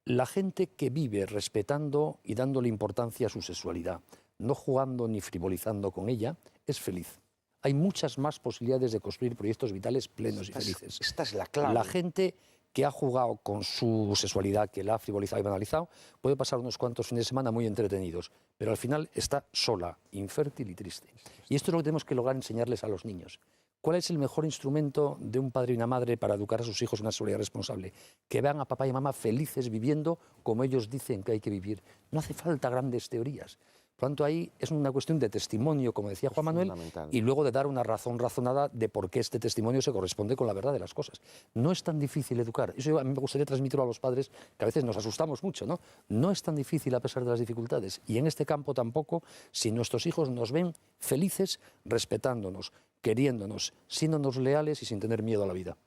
La gente que vive respetando y dándole importancia a su sexualidad, no jugando ni frivolizando con ella, es feliz. Hay muchas más posibilidades de construir proyectos vitales plenos y felices. Esta es la clave. La gente que ha jugado con su sexualidad, que la ha frivolizado y banalizado, puede pasar unos cuantos fines de semana muy entretenidos, pero al final está sola, infértil y triste. Y esto es lo que tenemos que lograr enseñarles a los niños. ¿Cuál es el mejor instrumento de un padre y una madre para educar a sus hijos en una sexualidad responsable? Que vean a papá y mamá felices viviendo como ellos dicen que hay que vivir. No hace falta grandes teorías. Por lo tanto, ahí es una cuestión de testimonio, como decía Juan Manuel, y luego de dar una razón razonada de por qué este testimonio se corresponde con la verdad de las cosas. No es tan difícil educar. Eso a mí me gustaría transmitirlo a los padres, que a veces nos asustamos mucho, ¿no? No es tan difícil a pesar de las dificultades. Y en este campo tampoco, si nuestros hijos nos ven felices, respetándonos, queriéndonos, siéndonos leales y sin tener miedo a la vida.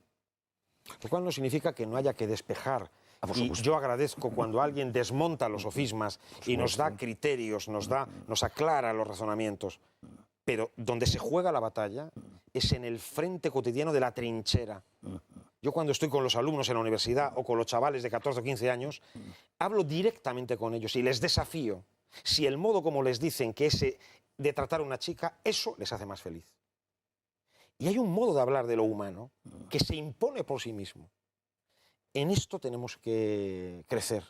Lo cual no significa que no haya que despejar. Y yo agradezco cuando alguien desmonta los sofismas y nos da criterios, nos aclara los razonamientos. Pero donde se juega la batalla es en el frente cotidiano de la trinchera. Yo cuando estoy con los alumnos en la universidad o con los chavales de 14 o 15 años, hablo directamente con ellos y les desafío. Si el modo como les dicen que ese de tratar a una chica, eso les hace más feliz. Y hay un modo de hablar de lo humano que se impone por sí mismo. En esto tenemos que crecer.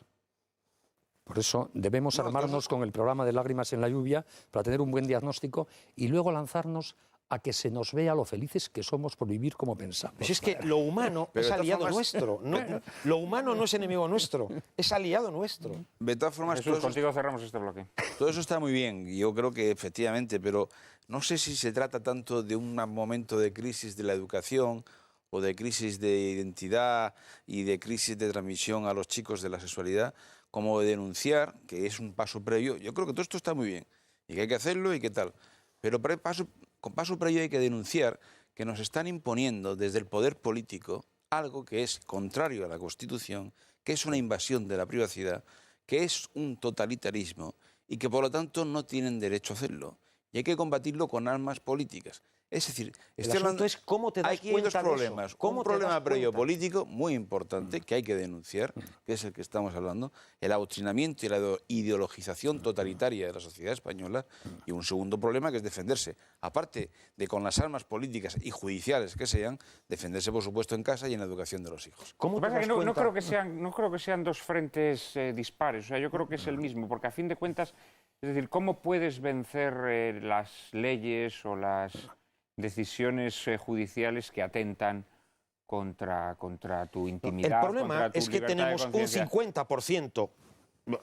Por eso debemos armarnos con el programa de Lágrimas en la Lluvia para tener un buen diagnóstico y luego lanzarnos a que se nos vea lo felices que somos por vivir como pensamos. Pues es que lo humano es aliado nuestro. No, lo humano no es enemigo nuestro, es aliado nuestro. De todas formas, Jesús, contigo cerramos este bloque. Todo eso está muy bien, y yo creo que efectivamente, pero no sé si se trata tanto de un momento de crisis de la educación o de crisis de identidad y de crisis de transmisión a los chicos de la sexualidad, como de denunciar, que es un paso previo. Yo creo que todo esto está muy bien y que hay que hacerlo y qué tal. Pero con paso previo hay que denunciar que nos están imponiendo desde el poder político algo que es contrario a la Constitución, que es una invasión de la privacidad, que es un totalitarismo y que por lo tanto no tienen derecho a hacerlo. Y hay que combatirlo con armas políticas. Es decir, el asunto es cómo te das cuenta de eso. Hay dos problemas. Un problema previo político muy importante que hay que denunciar, que es el que estamos hablando, el adoctrinamiento y la ideologización totalitaria de la sociedad española, y un segundo problema que es defenderse, aparte de con las armas políticas y judiciales que sean, defenderse por supuesto en casa y en la educación de los hijos. Lo que pasa es que no creo que sean dos frentes dispares, o sea, yo creo que es el mismo, porque a fin de cuentas, es decir, ¿cómo puedes vencer las leyes o las decisiones judiciales que atentan contra tu intimidad? El problema es que tenemos un 50%,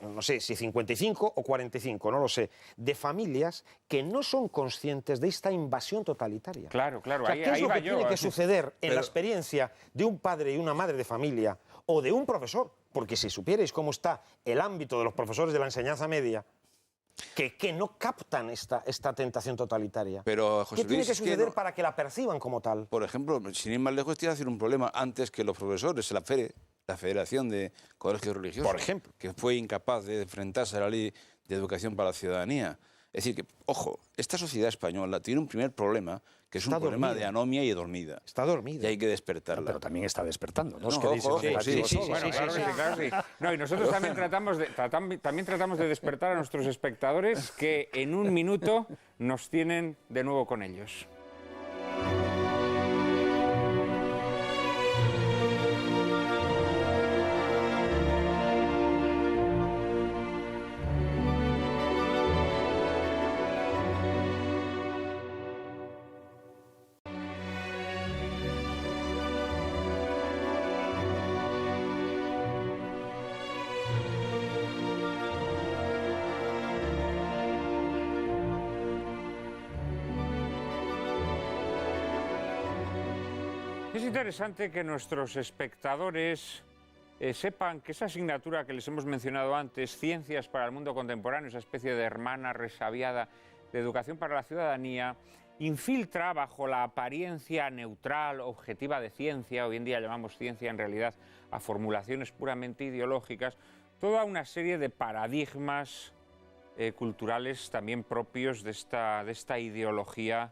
no sé si 55 o 45, no lo sé, de familias que no son conscientes de esta invasión totalitaria. Claro, claro. O sea, ¿qué es lo que tiene que suceder en la experiencia de un padre y una madre de familia o de un profesor? Porque si supierais cómo está el ámbito de los profesores de la enseñanza media, que no captan esta tentación totalitaria. Pero, José ¿qué tiene Luis, que suceder para que la perciban como tal? Por ejemplo, sin ir más lejos, tiene que hacer un problema antes que los profesores, la Federación de Colegios Religiosos, por ejemplo, que fue incapaz de enfrentarse a la Ley de Educación para la Ciudadanía. Es decir, que, ojo, esta sociedad española tiene un primer problema, que es un problema de anomia y dormida. Está dormida. Y hay que despertarla. Pero también está despertando, ¿no? Claro. No, y nosotros también tratamos de despertar a nuestros espectadores, que en un minuto nos tienen de nuevo con ellos. Es interesante que nuestros espectadores sepan que esa asignatura que les hemos mencionado antes, Ciencias para el Mundo Contemporáneo, esa especie de hermana resabiada de Educación para la Ciudadanía, infiltra bajo la apariencia neutral, objetiva de ciencia, hoy en día llamamos ciencia en realidad a formulaciones puramente ideológicas, toda una serie de paradigmas culturales también propios de esta ideología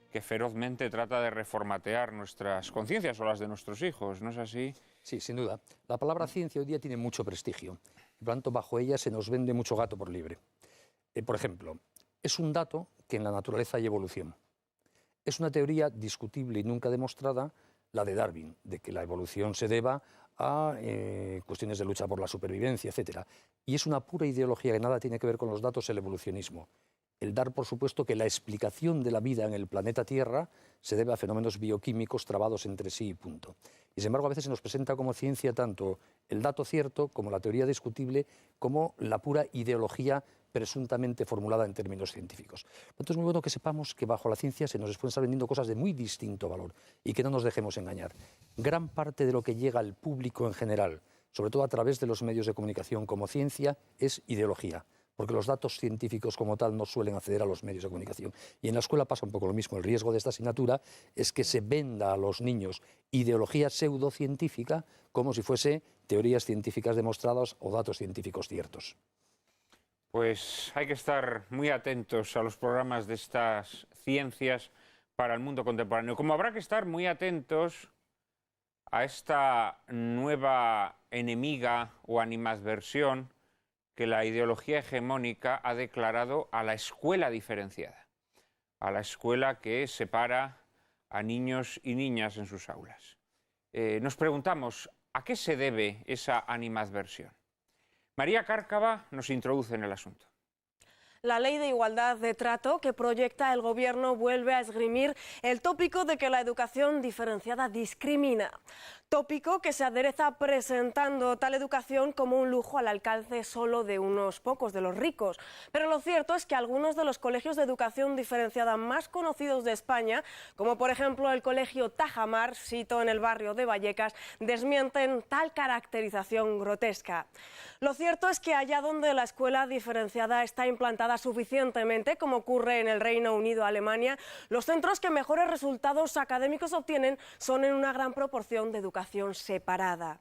que ferozmente trata de reformatear nuestras conciencias o las de nuestros hijos, ¿no es así? Sí, sin duda. La palabra ciencia hoy día tiene mucho prestigio. Por lo tanto, bajo ella se nos vende mucho gato por liebre. Por ejemplo, es un dato que en la naturaleza hay evolución. Es una teoría discutible y nunca demostrada, la de Darwin, de que la evolución se deba a cuestiones de lucha por la supervivencia, etc. Y es una pura ideología que nada tiene que ver con los datos, el evolucionismo. El dar por supuesto que la explicación de la vida en el planeta Tierra se debe a fenómenos bioquímicos trabados entre sí y punto. Y sin embargo a veces se nos presenta como ciencia tanto el dato cierto como la teoría discutible como la pura ideología presuntamente formulada en términos científicos. Por lo tanto es muy bueno que sepamos que bajo la ciencia se nos pueden estar vendiendo cosas de muy distinto valor y que no nos dejemos engañar. Gran parte de lo que llega al público en general, sobre todo a través de los medios de comunicación como ciencia, es ideología, porque los datos científicos como tal no suelen acceder a los medios de comunicación. Y en la escuela pasa un poco lo mismo. El riesgo de esta asignatura es que se venda a los niños ideología pseudocientífica como si fuese teorías científicas demostradas o datos científicos ciertos. Pues hay que estar muy atentos a los programas de estas ciencias para el mundo contemporáneo, como habrá que estar muy atentos a esta nueva enemiga o animadversión que la ideología hegemónica ha declarado a la escuela diferenciada, a la escuela que separa a niños y niñas en sus aulas. Nos preguntamos, ¿a qué se debe esa animadversión? María Cárcava nos introduce en el asunto. La Ley de Igualdad de Trato que proyecta el Gobierno vuelve a esgrimir el tópico de que la educación diferenciada discrimina. Tópico que se adereza presentando tal educación como un lujo al alcance solo de unos pocos, de los ricos. Pero lo cierto es que algunos de los colegios de educación diferenciada más conocidos de España, como por ejemplo el Colegio Tajamar, sito en el barrio de Vallecas, desmienten tal caracterización grotesca. Lo cierto es que allá donde la escuela diferenciada está implantada suficientemente, como ocurre en el Reino Unido o Alemania, los centros que mejores resultados académicos obtienen son en una gran proporción de educación separada.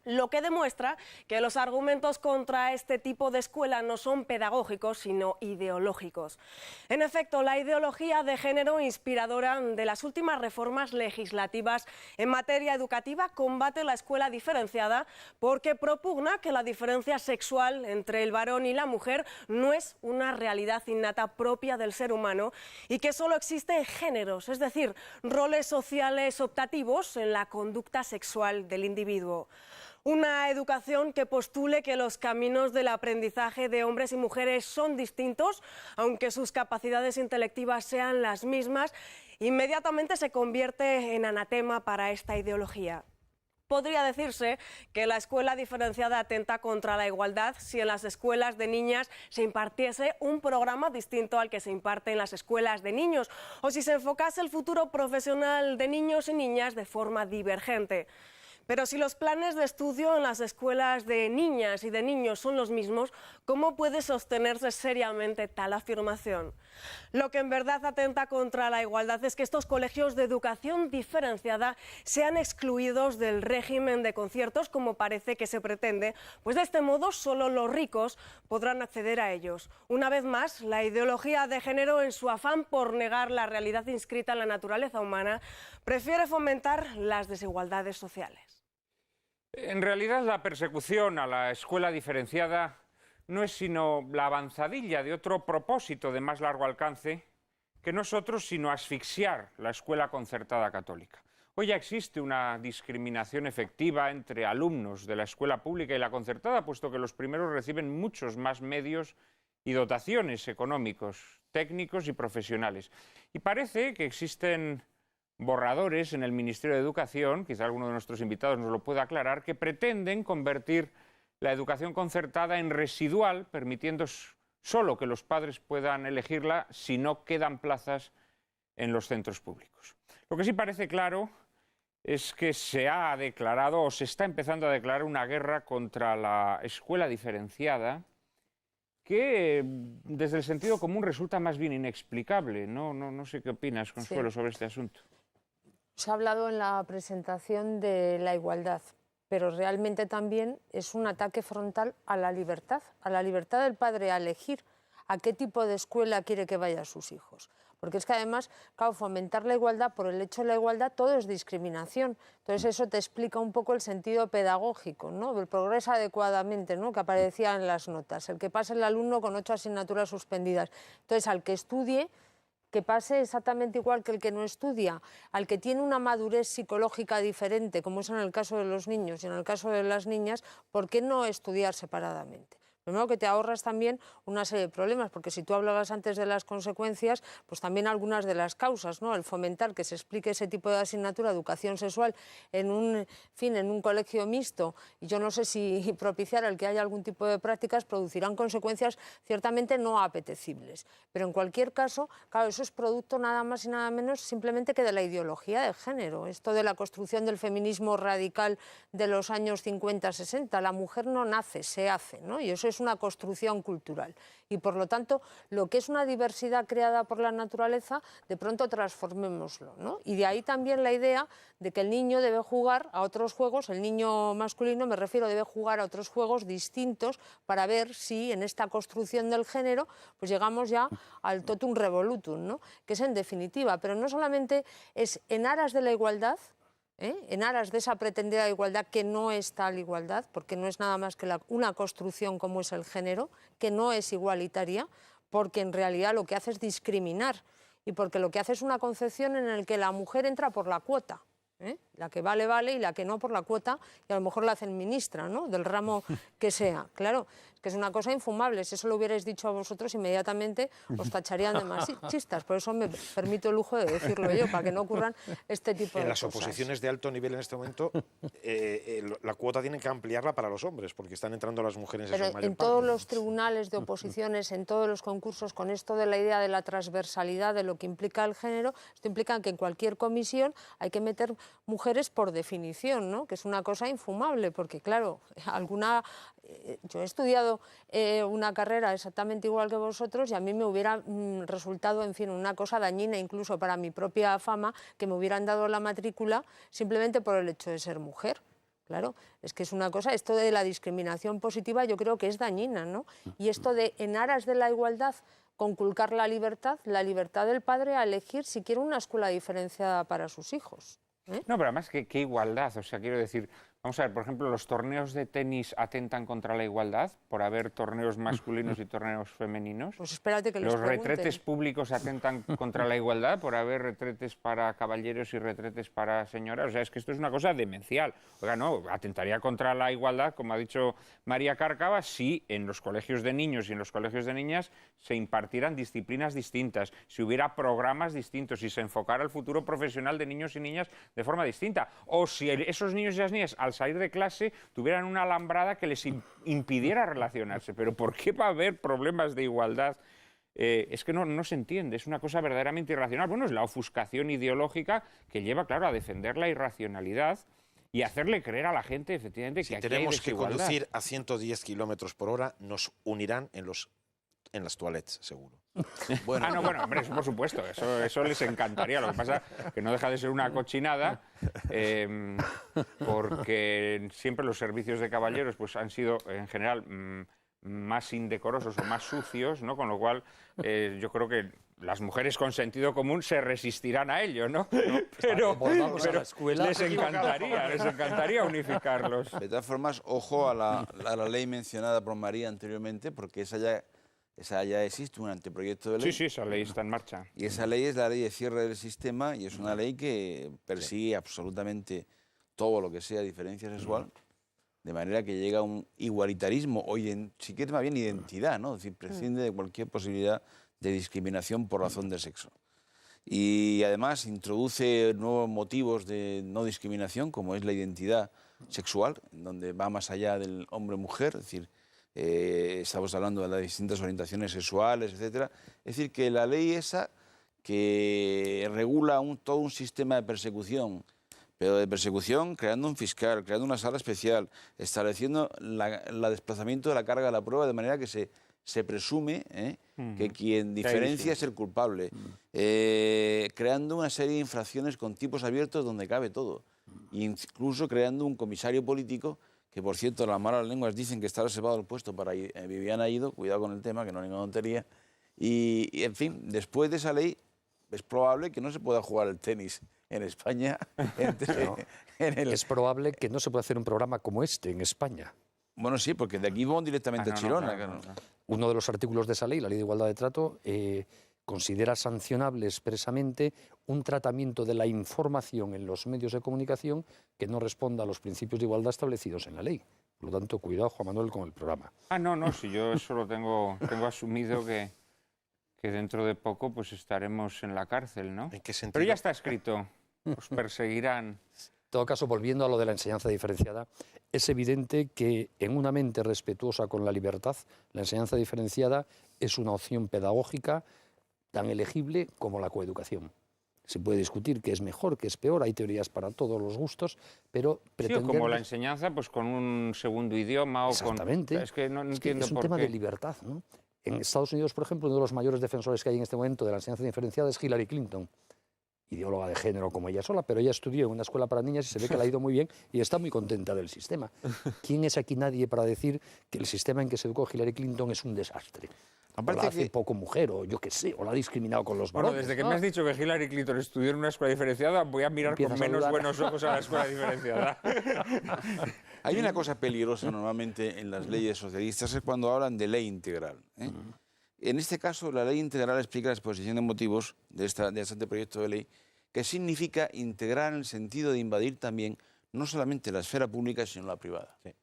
Lo que demuestra que los argumentos contra este tipo de escuela no son pedagógicos, sino ideológicos. En efecto, la ideología de género inspiradora de las últimas reformas legislativas en materia educativa combate la escuela diferenciada porque propugna que la diferencia sexual entre el varón y la mujer no es una realidad innata propia del ser humano y que solo existen géneros, es decir, roles sociales optativos en la conducta sexual del individuo. Una educación que postule que los caminos del aprendizaje de hombres y mujeres son distintos, aunque sus capacidades intelectivas sean las mismas, inmediatamente se convierte en anatema para esta ideología. Podría decirse que la escuela diferenciada atenta contra la igualdad si en las escuelas de niñas se impartiese un programa distinto al que se imparte en las escuelas de niños, o si se enfocase el futuro profesional de niños y niñas de forma divergente. Pero si los planes de estudio en las escuelas de niñas y de niños son los mismos, ¿cómo puede sostenerse seriamente tal afirmación? Lo que en verdad atenta contra la igualdad es que estos colegios de educación diferenciada sean excluidos del régimen de conciertos, como parece que se pretende, pues de este modo solo los ricos podrán acceder a ellos. Una vez más, la ideología de género, en su afán por negar la realidad inscrita en la naturaleza humana, prefiere fomentar las desigualdades sociales. En realidad, la persecución a la escuela diferenciada no es sino la avanzadilla de otro propósito de más largo alcance, que no es otro sino asfixiar la escuela concertada católica. Hoy ya existe una discriminación efectiva entre alumnos de la escuela pública y la concertada, puesto que los primeros reciben muchos más medios y dotaciones económicos, técnicos y profesionales. Y parece que existen borradores en el Ministerio de Educación, quizá alguno de nuestros invitados nos lo pueda aclarar, que pretenden convertir la educación concertada en residual, permitiendo solo que los padres puedan elegirla si no quedan plazas en los centros públicos. Lo que sí parece claro es que se ha declarado o se está empezando a declarar una guerra contra la escuela diferenciada que desde el sentido común resulta más bien inexplicable. No sé qué opinas, Consuelo, sobre este asunto. Se ha hablado en la presentación de la igualdad, pero realmente también es un ataque frontal a la libertad del padre a elegir a qué tipo de escuela quiere que vayan sus hijos. Porque es que además, claro, fomentar la igualdad por el hecho de la igualdad, todo es discriminación. Entonces eso te explica un poco el sentido pedagógico, ¿no? El progreso adecuadamente, ¿no? Que aparecía en las notas. El que pase el alumno con 8 asignaturas suspendidas. Entonces, al que estudie, que pase exactamente igual que el que no estudia. Al que tiene una madurez psicológica diferente, como es en el caso de los niños y en el caso de las niñas, ¿por qué no estudiar separadamente? Primero que te ahorras también una serie de problemas, porque si tú hablabas antes de las consecuencias, pues también algunas de las causas, ¿no? El fomentar que se explique ese tipo de asignatura, educación sexual, en un colegio mixto, y yo no sé si propiciar el que haya algún tipo de prácticas, producirán consecuencias ciertamente no apetecibles. Pero en cualquier caso, claro, eso es producto nada más y nada menos simplemente que de la ideología de género, esto de la construcción del feminismo radical de los años 50-60. La mujer no nace, se hace, ¿no? Y eso es una construcción cultural y por lo tanto lo que es una diversidad creada por la naturaleza de pronto transformémoslo, ¿no? Y de ahí también la idea de que el niño debe jugar a otros juegos, el niño masculino me refiero debe jugar a otros juegos distintos para ver si en esta construcción del género pues llegamos ya al totum revolutum, ¿no? Que es en definitiva, pero no solamente es en aras de la igualdad, en aras de esa pretendida igualdad que no es tal igualdad, porque no es nada más que una construcción como es el género, que no es igualitaria, porque en realidad lo que hace es discriminar y porque lo que hace es una concepción en la que la mujer entra por la cuota. La que vale, vale, y la que no por la cuota, y a lo mejor la hacen ministra, ¿no? Del ramo que sea. Claro, es que es una cosa infumable. Si eso lo hubierais dicho a vosotros, inmediatamente os tacharían de machistas. Por eso me permito el lujo de decirlo yo, para que no ocurran este tipo de cosas. En las oposiciones de alto nivel en este momento, la cuota tienen que ampliarla para los hombres, porque están entrando las mujeres Pero en su mayor en todos los tribunales de oposiciones, en todos los concursos, con esto de la idea de la transversalidad de lo que implica el género, esto implica que en cualquier comisión hay que meter mujeres por definición, ¿no? Que es una cosa infumable, porque claro, yo he estudiado una carrera exactamente igual que vosotros y a mí me hubiera resultado, en fin, una cosa dañina incluso para mi propia fama, que me hubieran dado la matrícula simplemente por el hecho de ser mujer. Claro, es que es una cosa, esto de la discriminación positiva yo creo que es dañina, ¿no? Y esto de, en aras de la igualdad, conculcar la libertad del padre a elegir si quiere una escuela diferenciada para sus hijos. No, pero además, ¿qué igualdad? O sea, quiero decir, vamos a ver, por ejemplo, los torneos de tenis atentan contra la igualdad por haber torneos masculinos y torneos femeninos. Pues espérate que les Los pregunten. retretes públicos atentan contra la igualdad por haber retretes para caballeros y retretes para señoras. O sea, es que esto es una cosa demencial. Oiga, no, atentaría contra la igualdad, como ha dicho María Cárcava, si en los colegios de niños y en los colegios de niñas se impartieran disciplinas distintas, si hubiera programas distintos, si se enfocara el futuro profesional de niños y niñas de forma distinta, o si esos niños y las niñas al salir de clase tuvieran una alambrada que les impidiera relacionarse. Pero ¿por qué va a haber problemas de igualdad? Es que no se entiende, es una cosa verdaderamente irracional. Bueno, es la ofuscación ideológica que lleva, claro, a defender la irracionalidad y hacerle creer a la gente, efectivamente, que aquí hay tenemos que desigualdad. conducir a 110 kilómetros por hora, nos unirán en las toilettes, seguro. Bueno, hombre, eso por supuesto, eso les encantaría. Lo que pasa es que no deja de ser una cochinada, porque siempre los servicios de caballeros pues han sido, en general, más indecorosos o más sucios, ¿no? Con lo cual, yo creo que las mujeres con sentido común se resistirán a ello, ¿no? Pero les encantaría unificarlos. De todas formas, ojo a la ley mencionada por María anteriormente, porque esa ya existe, un anteproyecto de ley. Sí, esa ley está en marcha. Y esa ley es la ley de cierre del sistema y es una ley que persigue absolutamente todo lo que sea diferencia sexual, de manera que llega a un igualitarismo, o si quieres más bien identidad, ¿no? Es decir, prescinde de cualquier posibilidad de discriminación por razón de sexo. Y además introduce nuevos motivos de no discriminación, como es la identidad sexual, donde va más allá del hombre-mujer, es decir, estamos hablando de las distintas orientaciones sexuales, etc. Es decir, que la ley esa que regula todo un sistema de persecución pero de persecución, creando un fiscal, creando una sala especial, estableciendo el desplazamiento de la carga de la prueba de manera que se presume que quien diferencia es el culpable, creando una serie de infracciones con tipos abiertos donde cabe todo, incluso creando un comisario político, que por cierto las malas lenguas dicen que está reservado el puesto para Viviana Ido, cuidado con el tema, que no es ninguna tontería, y en fin, después de esa ley es probable que no se pueda jugar el tenis en España. Es probable que no se pueda hacer un programa como este en España. Bueno, sí, porque de aquí vamos directamente a Chirona. Claro. Uno de los artículos de esa ley, la Ley de Igualdad de Trato, considera sancionable expresamente un tratamiento de la información en los medios de comunicación que no responda a los principios de igualdad establecidos en la ley. Por lo tanto, cuidado, Juan Manuel, con el programa. No, si yo eso lo tengo asumido que dentro de poco pues estaremos en la cárcel, ¿no? ¿En qué sentido? Pero ya está escrito, os perseguirán. En todo caso, volviendo a lo de la enseñanza diferenciada, es evidente que en una mente respetuosa con la libertad, la enseñanza diferenciada es una opción pedagógica tan elegible como la coeducación. Se puede discutir qué es mejor, qué es peor, hay teorías para todos los gustos, pero pretender... Sí, como la enseñanza pues con un segundo idioma o Exactamente. con... Es que no entiendo es un por tema qué. de libertad, ¿no? En Estados Unidos, por ejemplo, uno de los mayores defensores que hay en este momento de la enseñanza diferenciada es Hillary Clinton, ideóloga de género como ella sola, pero ella estudió en una escuela para niñas y se ve que le ha ido muy bien y está muy contenta del sistema. ¿Quién es aquí nadie para decir que el sistema en que se educó Hillary Clinton es un desastre? Aparte o la hace que... poco mujer, o yo qué sé, o la ha discriminado con los varones. Bueno, desde que me has dicho que Hillary Clinton estudió en una escuela diferenciada, voy a mirar Empiezas con a menos dudar. buenos ojos a la escuela diferenciada. Hay una cosa peligrosa normalmente en las leyes socialistas, es cuando hablan de ley integral. En este caso, la ley integral explica la exposición de motivos de este proyecto de ley, que significa integrar en el sentido de invadir también no solamente la esfera pública, sino la privada. Sí.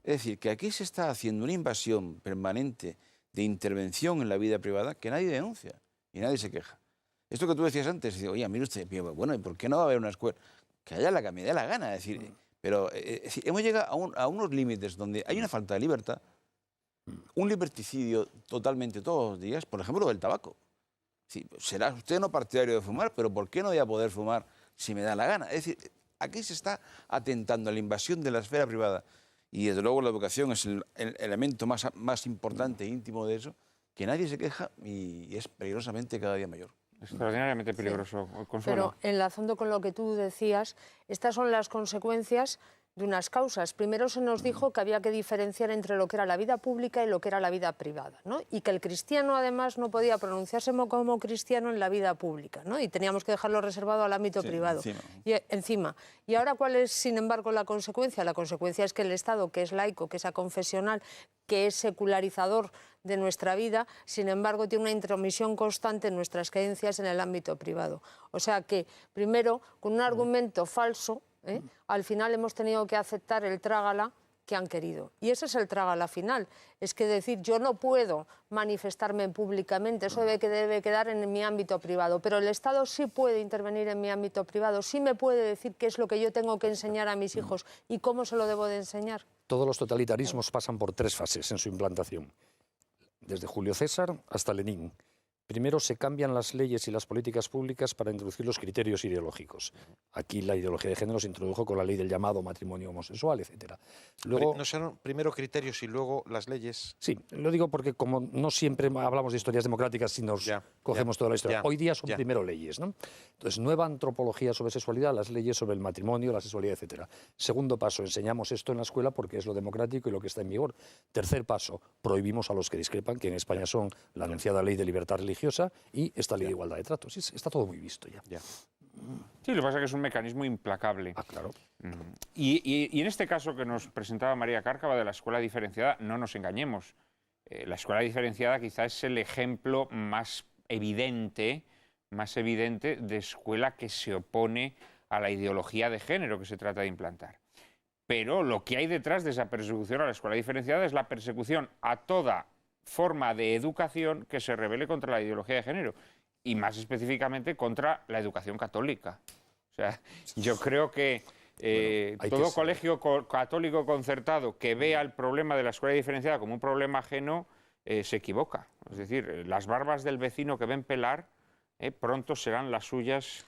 Es decir, que aquí se está haciendo una invasión permanente de intervención en la vida privada que nadie denuncia y nadie se queja. Esto que tú decías antes, digo, oye, mire usted, bueno, ¿y por qué no va a haber una escuela? Que haya la que me dé la gana, es decir, pero hemos llegado a unos límites donde hay una falta de libertad, un liberticidio totalmente todos los días, por ejemplo, del tabaco. Sí, será usted no partidario de fumar, pero ¿por qué no voy a poder fumar si me da la gana? Es decir, aquí se está atentando a la invasión de la esfera privada y desde luego la educación es el elemento más importante e íntimo de eso, que nadie se queja y es peligrosamente cada día mayor. Extraordinariamente peligroso, Consuelo. Pero enlazando con lo que tú decías, estas son las consecuencias de unas causas. Primero se nos dijo que había que diferenciar entre lo que era la vida pública y lo que era la vida privada, ¿no? Y que el cristiano además no podía pronunciarse como cristiano en la vida pública, ¿no? Y teníamos que dejarlo reservado al ámbito privado. Encima. Y ahora, ¿cuál es, sin embargo, la consecuencia? La consecuencia es que el Estado, que es laico, que es aconfesional, que es secularizador de nuestra vida, sin embargo, tiene una intromisión constante en nuestras creencias en el ámbito privado. O sea que, primero, con un argumento falso, al final hemos tenido que aceptar el trágala que han querido. Y ese es el trágala final. Es que decir, yo no puedo manifestarme públicamente, eso debe quedar en mi ámbito privado, pero el Estado sí puede intervenir en mi ámbito privado, sí me puede decir qué es lo que yo tengo que enseñar a mis hijos y cómo se lo debo de enseñar. Todos los totalitarismos pasan por 3 fases en su implantación, desde Julio César hasta Lenin. Primero se cambian las leyes y las políticas públicas para introducir los criterios ideológicos. Aquí la ideología de género se introdujo con la ley del llamado matrimonio homosexual, etc. Luego, ¿no serán primero criterios y luego las leyes? Sí, lo digo porque como no siempre hablamos de historias democráticas si nos cogemos toda la historia, hoy día son primero leyes, ¿no? Entonces, nueva antropología sobre sexualidad, las leyes sobre el matrimonio, la sexualidad, etc. Segundo paso, enseñamos esto en la escuela porque es lo democrático y lo que está en vigor. Tercer paso, prohibimos a los que discrepan, que en España son la anunciada ley de libertad religiosa y esta ley de igualdad de trato. Sí, está todo muy visto ya. Sí, lo que pasa es que es un mecanismo implacable. Claro. Y en este caso que nos presentaba María Cárcava de la escuela diferenciada, no nos engañemos. La escuela diferenciada quizá es el ejemplo más evidente de escuela que se opone a la ideología de género que se trata de implantar. Pero lo que hay detrás de esa persecución a la escuela diferenciada es la persecución a toda forma de educación que se rebele contra la ideología de género y más específicamente contra la educación católica. O sea, yo creo que todo colegio católico concertado que vea el problema de la escuela diferenciada como un problema ajeno se equivoca. Es decir, las barbas del vecino que ven pelar pronto serán las suyas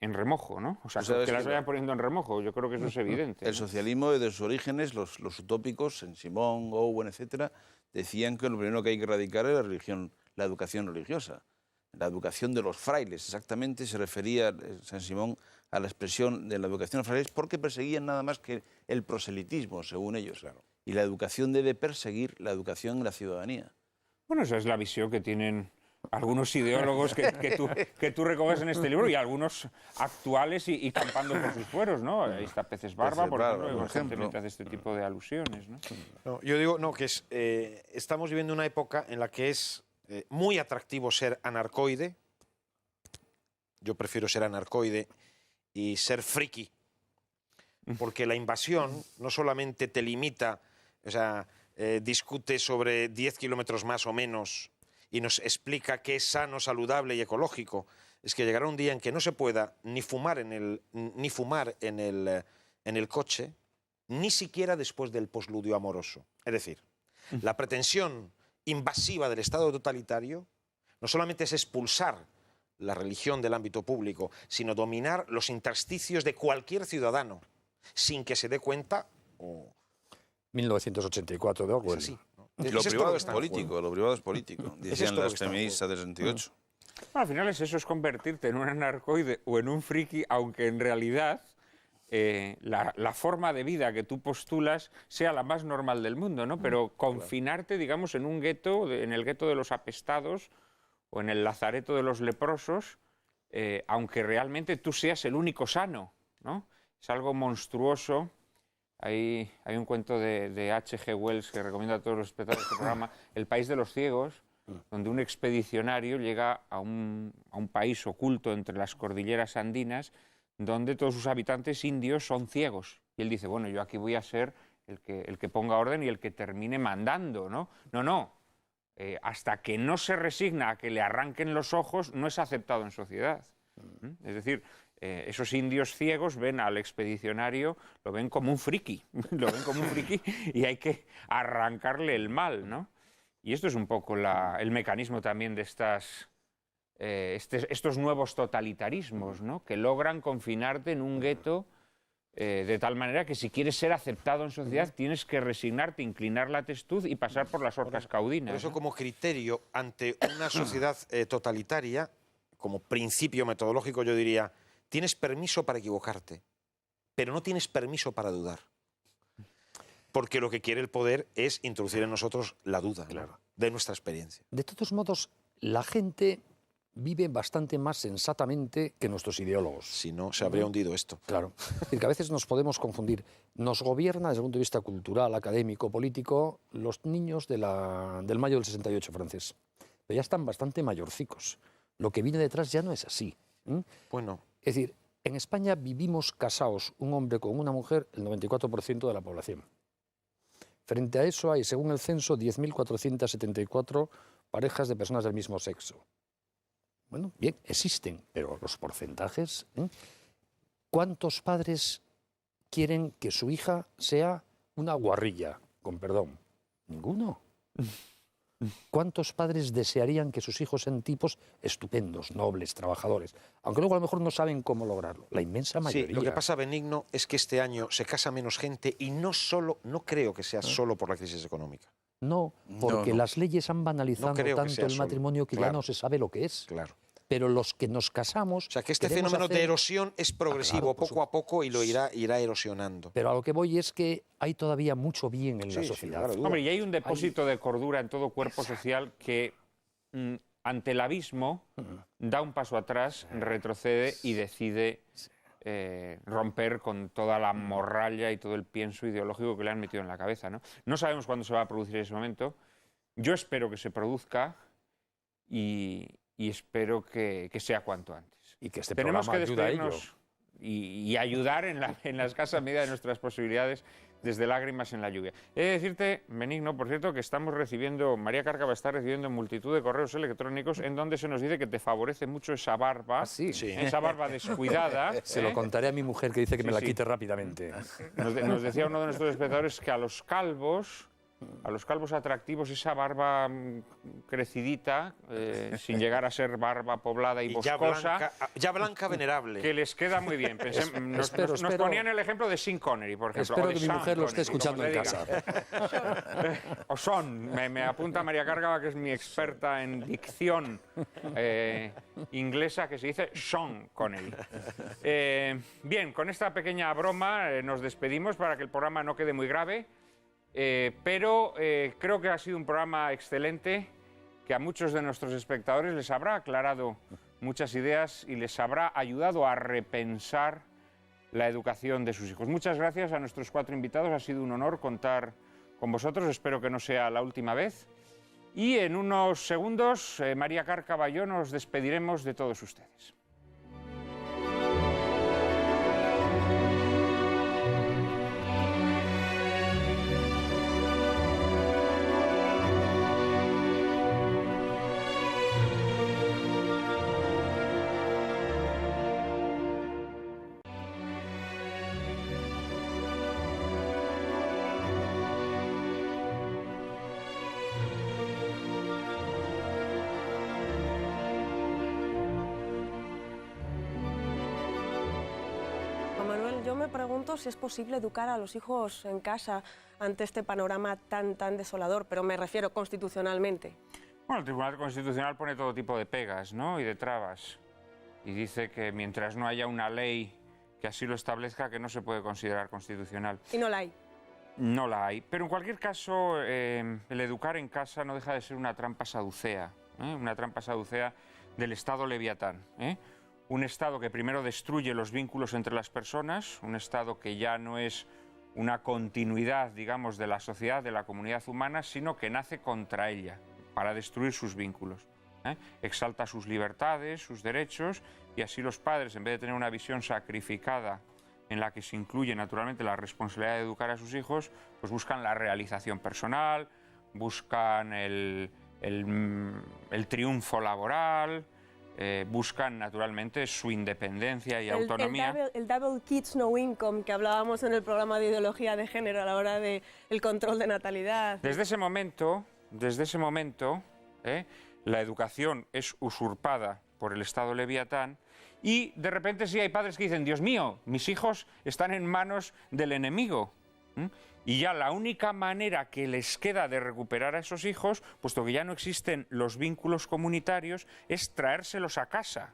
en remojo, ¿no? O sea, Pues sabes que las que vayan poniendo en remojo. Yo creo que eso es evidente. El ¿no? socialismo, desde sus orígenes, los utópicos, en Simón, Owen, etcétera, decían que lo primero que hay que erradicar es la educación religiosa. La educación de los frailes, exactamente, se refería San Simón a la expresión de la educación de los frailes porque perseguían nada más que el proselitismo, según ellos. Claro. Y la educación debe perseguir la educación en la ciudadanía. Bueno, esa es la visión que tienen algunos ideólogos que tú recoges en este libro y algunos actuales y campando por sus fueros, ¿no? Ahí está Peces Barba, por ejemplo, que constantemente hace este tipo de alusiones, ¿no? No, yo digo que estamos viviendo una época en la que es muy atractivo ser anarcoide. Yo prefiero ser anarcoide y ser friki, porque la invasión no solamente te limita, o sea, discute sobre 10 kilómetros más o menos y nos explica qué es sano, saludable y ecológico. Es que llegará un día en que no se pueda ni fumar en el coche, ni siquiera después del posludio amoroso. Es decir, la pretensión invasiva del Estado totalitario no solamente es expulsar la religión del ámbito público, sino dominar los intersticios de cualquier ciudadano, sin que se dé cuenta. 1984 de Orwell. Es así, ¿no? Lo privado es político, lo privado es político, decían las feministas del 68. Bueno, al final es eso, es convertirte en un anarcoide o en un friki, aunque en realidad la forma de vida que tú postulas sea la más normal del mundo, ¿no? Pero confinarte, digamos, en un gueto, en el gueto de los apestados o en el lazareto de los leprosos, aunque realmente tú seas el único sano, ¿no? Es algo monstruoso. Hay un cuento de H.G. Wells que recomiendo a todos los espectadores de este programa, El país de los ciegos, donde un expedicionario llega a un país oculto entre las cordilleras andinas, donde todos sus habitantes indios son ciegos. Y él dice, bueno, yo aquí voy a ser el que ponga orden y el que termine mandando, ¿no? No. Hasta que no se resigna a que le arranquen los ojos, no es aceptado en sociedad. Es decir, esos indios ciegos ven al expedicionario, lo ven como un friki, y hay que arrancarle el mal, ¿no? Y esto es un poco el mecanismo también de estos nuevos totalitarismos, ¿no? Que logran confinarte en un gueto de tal manera que si quieres ser aceptado en sociedad tienes que resignarte, inclinar la testuz y pasar por las horcas caudinas. Por eso, ¿no? como criterio ante una sociedad totalitaria, como principio metodológico, yo diría, tienes permiso para equivocarte, pero no tienes permiso para dudar. Porque lo que quiere el poder es introducir en nosotros la duda, ¿no? De nuestra experiencia. De todos modos, la gente vive bastante más sensatamente que nuestros ideólogos. Si no, se habría hundido esto. Claro. Es decir, que a veces nos podemos confundir. Nos gobierna, desde el punto de vista cultural, académico, político, los niños del mayo del 68 francés. Pero ya están bastante mayorcicos. Lo que viene detrás ya no es así. Bueno. Es decir, en España vivimos casados un hombre con una mujer el 94% de la población. Frente a eso hay, según el censo, 10.474 parejas de personas del mismo sexo. Bueno, bien, existen, pero los porcentajes... ¿Cuántos padres quieren que su hija sea una guarrilla? Con perdón. Ninguno. ¿Cuántos padres desearían que sus hijos sean tipos estupendos, nobles, trabajadores? Aunque luego a lo mejor no saben cómo lograrlo. La inmensa mayoría. Sí, lo que pasa, Benigno, es que este año se casa menos gente y no creo que sea solo por la crisis económica. No, porque las leyes han banalizado tanto el matrimonio que ya no se sabe lo que es. Claro. Pero los que nos casamos... O sea, que este fenómeno de erosión es progresivo, poco a poco, y lo irá erosionando. Pero a lo que voy es que hay todavía mucho bien en la sociedad. Claro, hombre, y hay un depósito de cordura en todo cuerpo social que, ante el abismo, da un paso atrás, retrocede y decide romper con toda la morralla y todo el pienso ideológico que le han metido en la cabeza, ¿no? No sabemos cuándo se va a producir ese momento. Yo espero que se produzca y espero que sea cuanto antes. Y que este Tenemos que programa ayude a ello. y ayudar en la escasa medida de nuestras posibilidades desde Lágrimas en la lluvia. He de decirte, Benigno, por cierto, que estamos recibiendo, María Cárcava está recibiendo multitud de correos electrónicos en donde se nos dice que te favorece mucho esa barba, esa barba descuidada. Se lo contaré a mi mujer, que dice que me la quite rápidamente. Nos decía uno de nuestros espectadores que a los calvos A los calvos atractivos esa barba crecidita, sin llegar a ser barba poblada y boscosa, ya blanca venerable. que les queda muy bien. Nos ponían el ejemplo de Sean Connery, por ejemplo. Espero que mi mujer lo esté escuchando en casa. O Sean, me apunta María Cárcava, que es mi experta en dicción inglesa, que se dice Sean Connery. Bien, con esta pequeña broma nos despedimos para que el programa no quede muy grave. Pero creo que ha sido un programa excelente, que a muchos de nuestros espectadores les habrá aclarado muchas ideas y les habrá ayudado a repensar la educación de sus hijos. Muchas gracias a nuestros 4 invitados, ha sido un honor contar con vosotros, espero que no sea la última vez. Y en unos segundos, María Cárcava y yo nos despediremos de todos ustedes. Yo me pregunto si es posible educar a los hijos en casa ante este panorama tan desolador, pero me refiero constitucionalmente. Bueno, el Tribunal Constitucional pone todo tipo de pegas, ¿no?, y de trabas. Y dice que mientras no haya una ley que así lo establezca, que no se puede considerar constitucional. Y no la hay. No la hay. Pero en cualquier caso, el educar en casa no deja de ser una trampa saducea, una trampa saducea del Estado leviatán, Un Estado que primero destruye los vínculos entre las personas, un Estado que ya no es una continuidad, digamos, de la sociedad, de la comunidad humana, sino que nace contra ella, para destruir sus vínculos. Exalta sus libertades, sus derechos, y así los padres, en vez de tener una visión sacrificada en la que se incluye naturalmente la responsabilidad de educar a sus hijos, pues buscan la realización personal, buscan el triunfo laboral, buscan naturalmente su independencia y autonomía. El double kids no income que hablábamos en el programa de ideología de género a la hora del control de natalidad. Desde ese momento, la educación es usurpada por el Estado leviatán y de repente sí hay padres que dicen, Dios mío, mis hijos están en manos del enemigo. Y ya la única manera que les queda de recuperar a esos hijos, puesto que ya no existen los vínculos comunitarios, es traérselos a casa.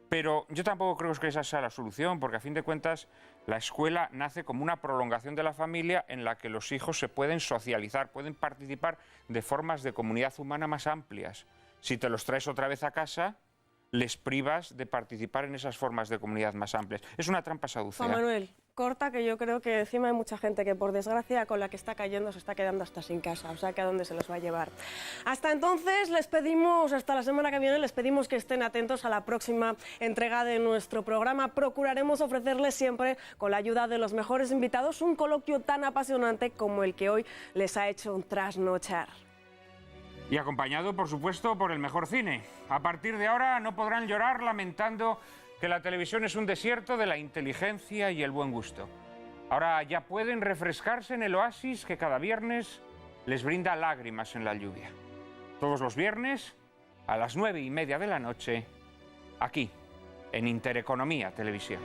Pero yo tampoco creo que esa sea la solución, porque a fin de cuentas la escuela nace como una prolongación de la familia en la que los hijos se pueden socializar, pueden participar de formas de comunidad humana más amplias. Si te los traes otra vez a casa, les privas de participar en esas formas de comunidad más amplias. Es una trampa saducea. Juan Manuel, corta, que yo creo que encima hay mucha gente que por desgracia con la que está cayendo se está quedando hasta sin casa, o sea que a dónde se los va a llevar. Hasta entonces les pedimos, hasta la semana que viene, les pedimos que estén atentos a la próxima entrega de nuestro programa. Procuraremos ofrecerles siempre, con la ayuda de los mejores invitados, un coloquio tan apasionante como el que hoy les ha hecho trasnochar. Y acompañado, por supuesto, por el mejor cine. A partir de ahora no podrán llorar lamentando que la televisión es un desierto de la inteligencia y el buen gusto. Ahora ya pueden refrescarse en el oasis que cada viernes les brinda lágrimas en la lluvia. Todos los viernes, a las 9:30 de la noche, aquí, en Intereconomía Televisión.